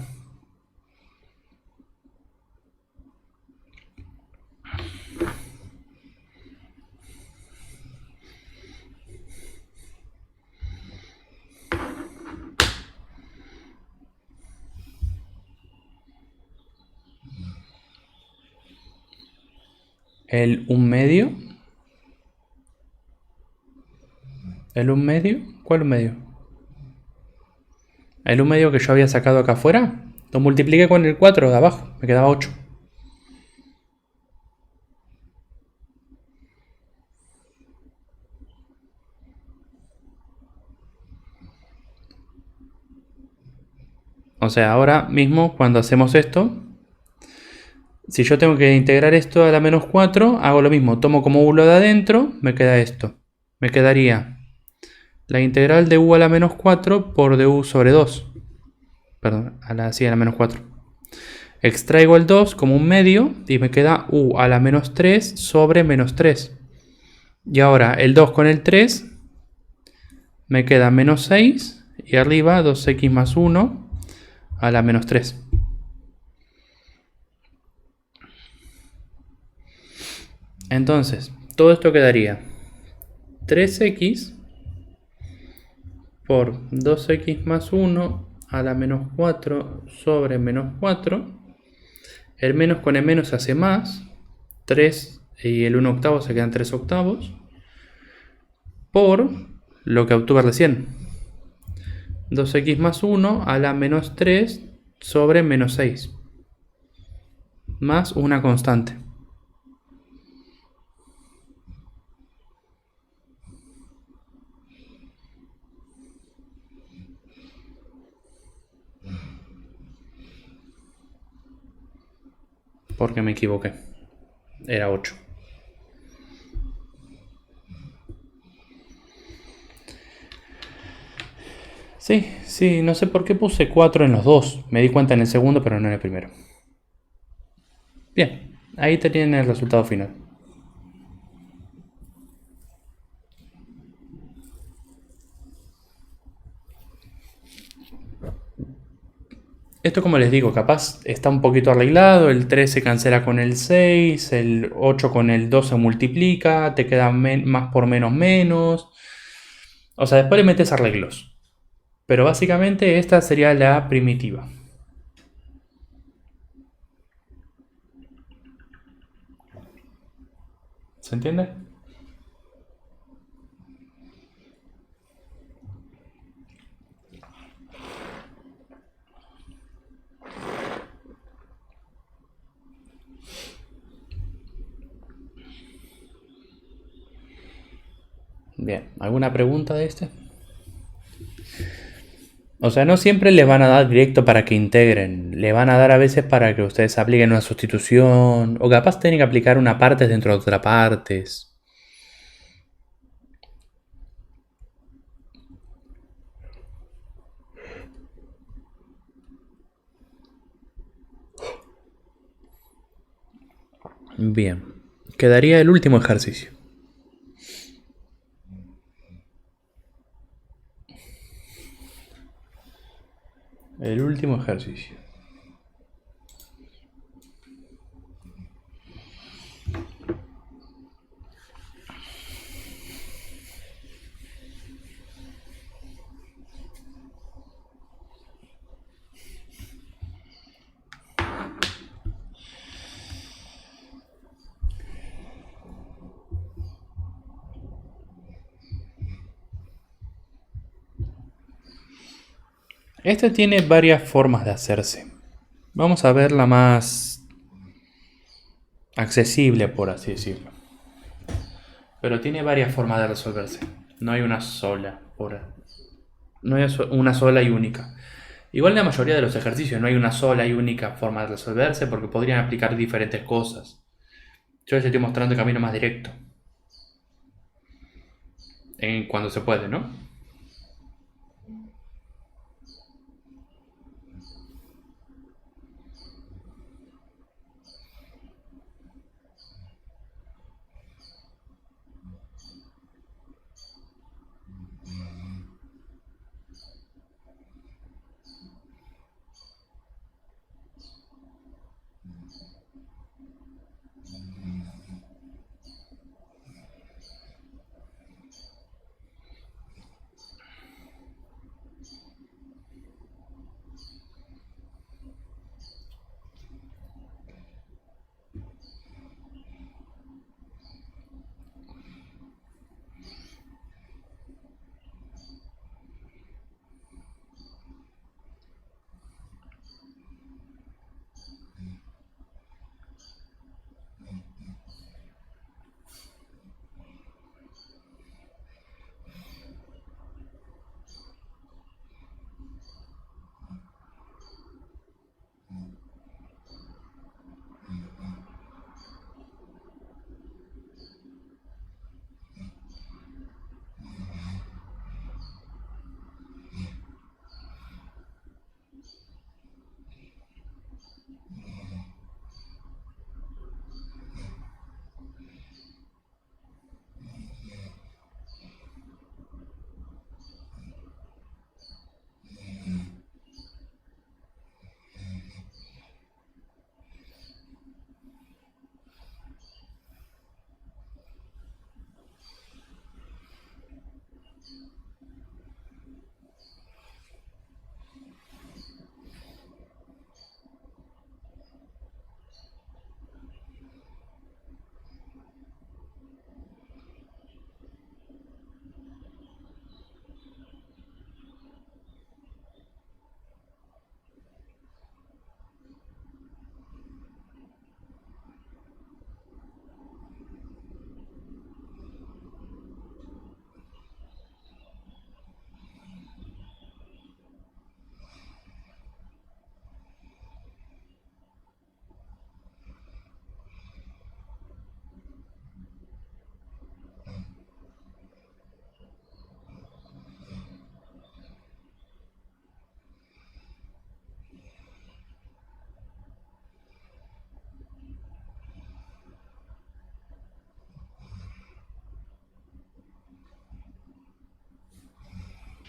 El 1/2. ¿El 1/2? ¿Cuál 1/2? El 1/2 que yo había sacado acá afuera. Lo multipliqué con el 4 de abajo. Me quedaba 8. O sea, ahora mismo cuando hacemos esto, si yo tengo que integrar esto a la menos 4, hago lo mismo. Tomo como u lo de adentro, me queda esto. Me quedaría la integral de u a la menos 4 por du sobre 2. Perdón, a la menos 4. Extraigo el 2 como un medio y me queda u a la menos 3 sobre menos 3. Y ahora el 2 con el 3 me queda menos 6 y arriba 2x más 1 a la menos 3. Entonces, todo esto quedaría 3x por 2x más 1 a la menos 4 sobre menos 4. El menos con el menos se hace más. 3 y el 1 octavo se quedan 3 octavos. Por lo que obtuve recién. 2x más 1 a la menos 3 sobre menos 6. Más una constante. Porque me equivoqué. Era 8. Sí, no sé por qué puse 4 en los dos. Me di cuenta en el segundo, pero no en el primero. Bien, ahí te tienen el resultado final. Esto, como les digo, capaz está un poquito arreglado. El 3 se cancela con el 6, el 8 con el 2 se multiplica, te queda más por menos menos. O sea, después le metes arreglos. Pero básicamente esta sería la primitiva. ¿Se entiende? Bien, ¿alguna pregunta de este? O sea, no siempre les van a dar directo para que integren. Le van a dar a veces para que ustedes apliquen una sustitución. O capaz tienen que aplicar una parte dentro de otra partes. Bien, quedaría el último ejercicio. El último ejercicio. Este tiene varias formas de hacerse. Vamos a ver la más accesible, por así decirlo. Pero tiene varias formas de resolverse. No hay una sola. No hay una sola y única. Igual en la mayoría de los ejercicios no hay una sola y única forma de resolverse porque podrían aplicar diferentes cosas. Yo les estoy mostrando el camino más directo. Cuando se puede, ¿no?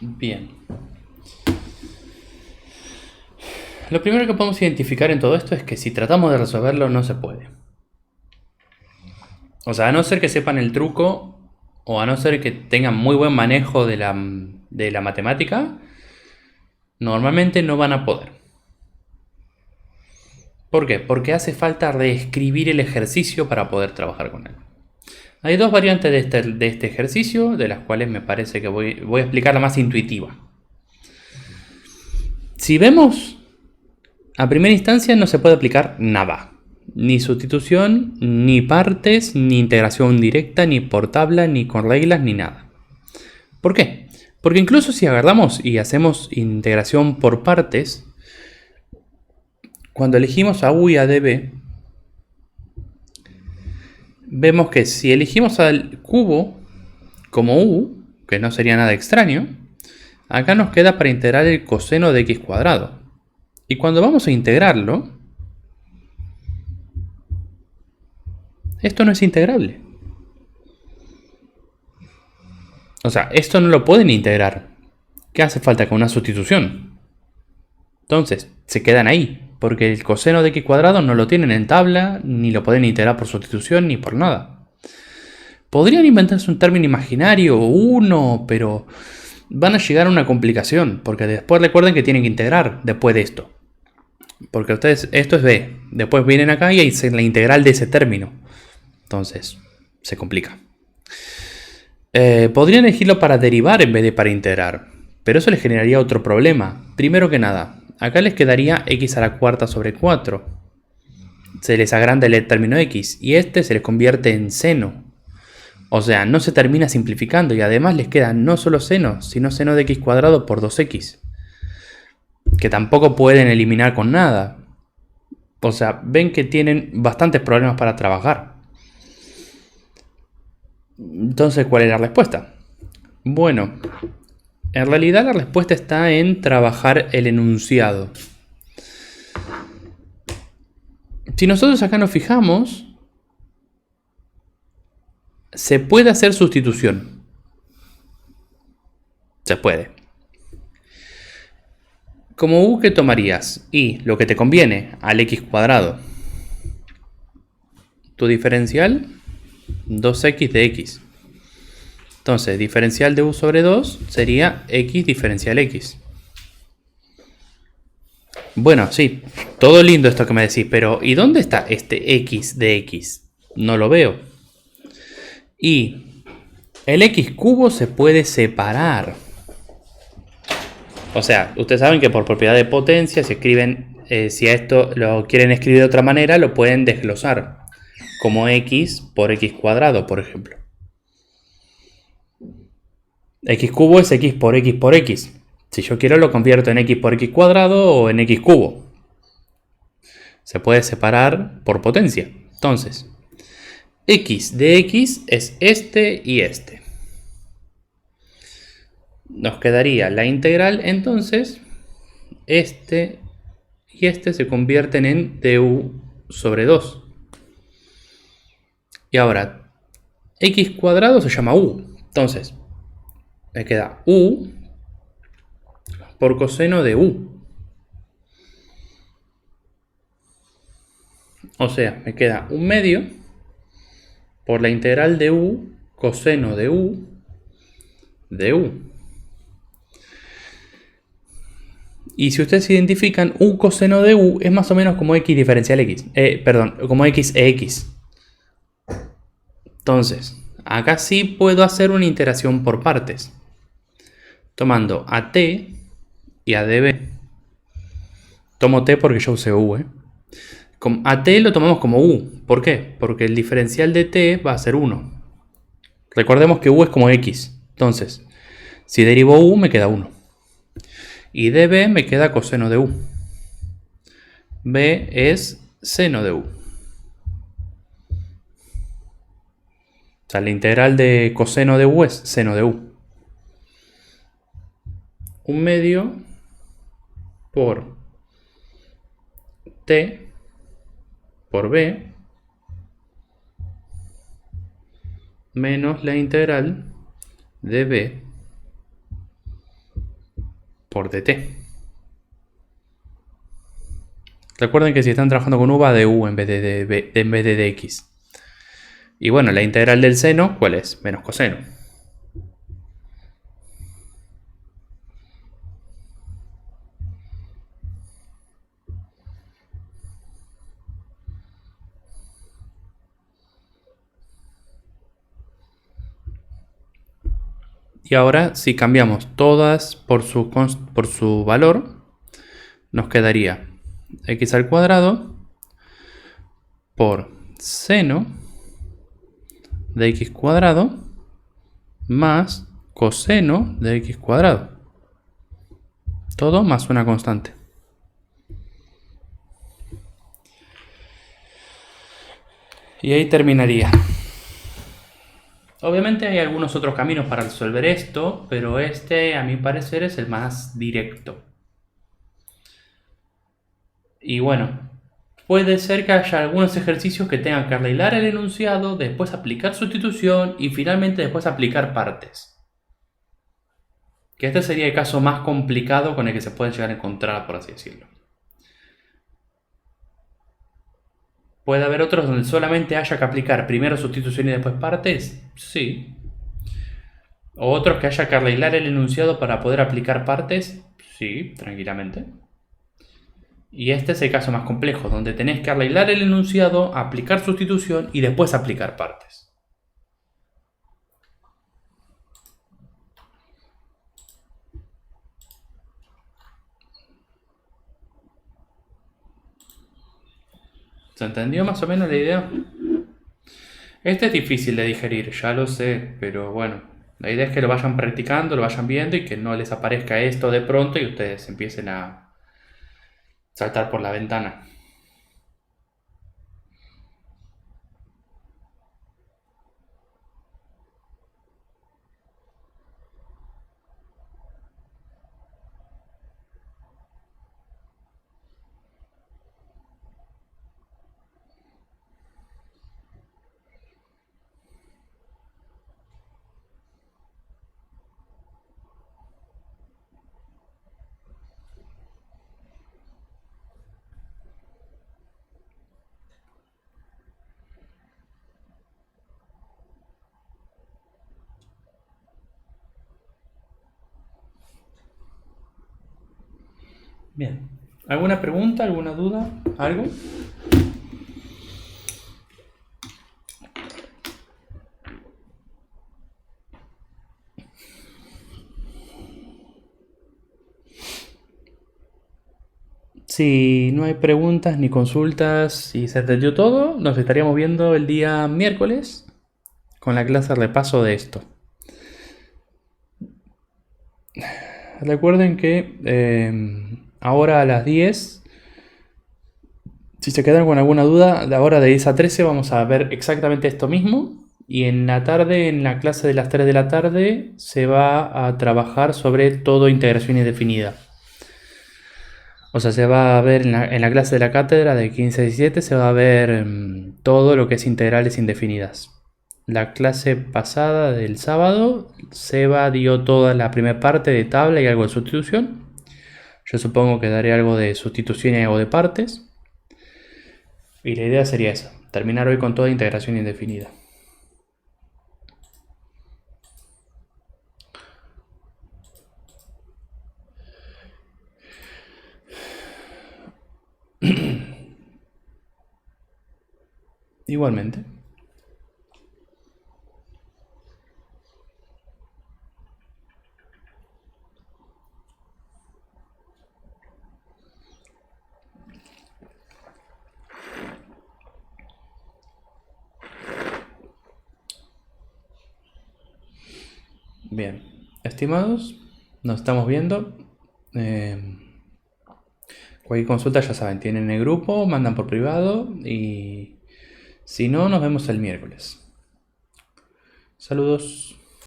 Bien. Lo primero que podemos identificar en todo esto es que si tratamos de resolverlo no se puede. O sea, a no ser que sepan el truco o a no ser que tengan muy buen manejo de la matemática, normalmente no van a poder. ¿Por qué? Porque hace falta reescribir el ejercicio para poder trabajar con él. Hay dos variantes de este ejercicio, de las cuales me parece que voy a explicar la más intuitiva. Si vemos, a primera instancia no se puede aplicar nada. Ni sustitución, ni partes, ni integración directa, ni por tabla, ni con reglas, ni nada. ¿Por qué? Porque incluso si agarramos y hacemos integración por partes, cuando elegimos a u y a db, vemos que si elegimos al cubo como u, que no sería nada extraño, acá nos queda para integrar el coseno de x cuadrado. Y cuando vamos a integrarlo, esto no es integrable. O sea, esto no lo pueden integrar. ¿Qué hace falta con una sustitución? Entonces, se quedan ahí, porque el coseno de x cuadrado no lo tienen en tabla, ni lo pueden integrar por sustitución, ni por nada. Podrían inventarse un término imaginario o uno, pero van a llegar a una complicación, porque después recuerden que tienen que integrar después de esto. Porque ustedes, esto es b, después vienen acá y dicen la integral de ese término. Entonces, se complica. Podrían elegirlo para derivar en vez de para integrar, pero eso les generaría otro problema. Primero que nada, acá les quedaría x a la cuarta sobre 4. Se les agranda el término x y este se les convierte en seno. O sea, no se termina simplificando y además les queda no solo seno, sino seno de x cuadrado por 2x. Que tampoco pueden eliminar con nada. O sea, ven que tienen bastantes problemas para trabajar. Entonces, ¿cuál es la respuesta? Bueno, en realidad la respuesta está en trabajar el enunciado. Si nosotros acá nos fijamos, se puede hacer sustitución. Se puede. Como u, ¿qué tomarías? Y lo que te conviene, al x cuadrado. Tu diferencial, 2x de x. Entonces, diferencial de u sobre 2 sería x diferencial x. Bueno, sí, todo lindo esto que me decís, pero ¿y dónde está este x de x? No lo veo. Y el x cubo se puede separar. O sea, ustedes saben que por propiedad de potencia, si escriben, si a esto lo quieren escribir de otra manera, lo pueden desglosar. Como x por x cuadrado, por ejemplo. X cubo es x por x por x. Si yo quiero lo convierto en x por x cuadrado o en x cubo. Se puede separar por potencia. Entonces, x de x es este y este. Nos quedaría la integral, entonces, este y este se convierten en du sobre 2. Y ahora, x cuadrado se llama u. Entonces, me queda u por coseno de u. O sea, me queda un medio por la integral de u coseno de u de u. Y si ustedes identifican, u coseno de u es más o menos como x diferencial x. Como x e x. Entonces, acá sí puedo hacer una iteración por partes. Tomando a t y a db. Tomo t porque yo usé u. A t lo tomamos como u. ¿Por qué? Porque el diferencial de t va a ser 1. Recordemos que u es como x. Entonces, si derivo u me queda 1. Y db me queda coseno de u. b es seno de u. O sea, la integral de coseno de u es seno de u. Un medio por t por b menos la integral de b por dt. Recuerden que si están trabajando con u va de u en vez de dx. Y bueno, la integral del seno, ¿cuál es? Menos coseno. Y ahora, si cambiamos todas por su valor, nos quedaría x al cuadrado por seno de x cuadrado más coseno de x cuadrado. Todo más una constante. Y ahí terminaría. Obviamente hay algunos otros caminos para resolver esto, pero este, a mi parecer, es el más directo. Y bueno, puede ser que haya algunos ejercicios que tengan que arreglar el enunciado, después aplicar sustitución y finalmente después aplicar partes. Que este sería el caso más complicado con el que se puede llegar a encontrar, por así decirlo. ¿Puede haber otros donde solamente haya que aplicar primero sustitución y después partes? Sí. ¿O otros que haya que arreglar el enunciado para poder aplicar partes? Sí, tranquilamente. Y este es el caso más complejo, donde tenés que arreglar el enunciado, aplicar sustitución y después aplicar partes. ¿Se entendió más o menos la idea? Este es difícil de digerir, ya lo sé, pero bueno, la idea es que lo vayan practicando, lo vayan viendo y que no les aparezca esto de pronto y ustedes empiecen a saltar por la ventana. Bien. ¿Alguna pregunta? ¿Alguna duda? ¿Algo? Si no hay preguntas ni consultas y se entendió todo, nos estaríamos viendo el día miércoles con la clase de repaso de esto. Recuerden que ahora a las 10, si se quedan con alguna duda, de ahora de 10 a 13 vamos a ver exactamente esto mismo. Y en la tarde, en la clase de las 3 de la tarde, se va a trabajar sobre todo integración indefinida. O sea, se va a ver en la clase de la cátedra de 15 a 17, se va a ver todo lo que es integrales indefinidas. La clase pasada del sábado, Seba dio toda la primera parte de tabla y algo de sustitución. Yo supongo que daré algo de sustitución y algo de partes. Y la idea sería esa, terminar hoy con toda integración indefinida. Igualmente. Bien, estimados, nos estamos viendo. Cualquier consulta ya saben, tienen el grupo, mandan por privado y si no, nos vemos el miércoles. Saludos.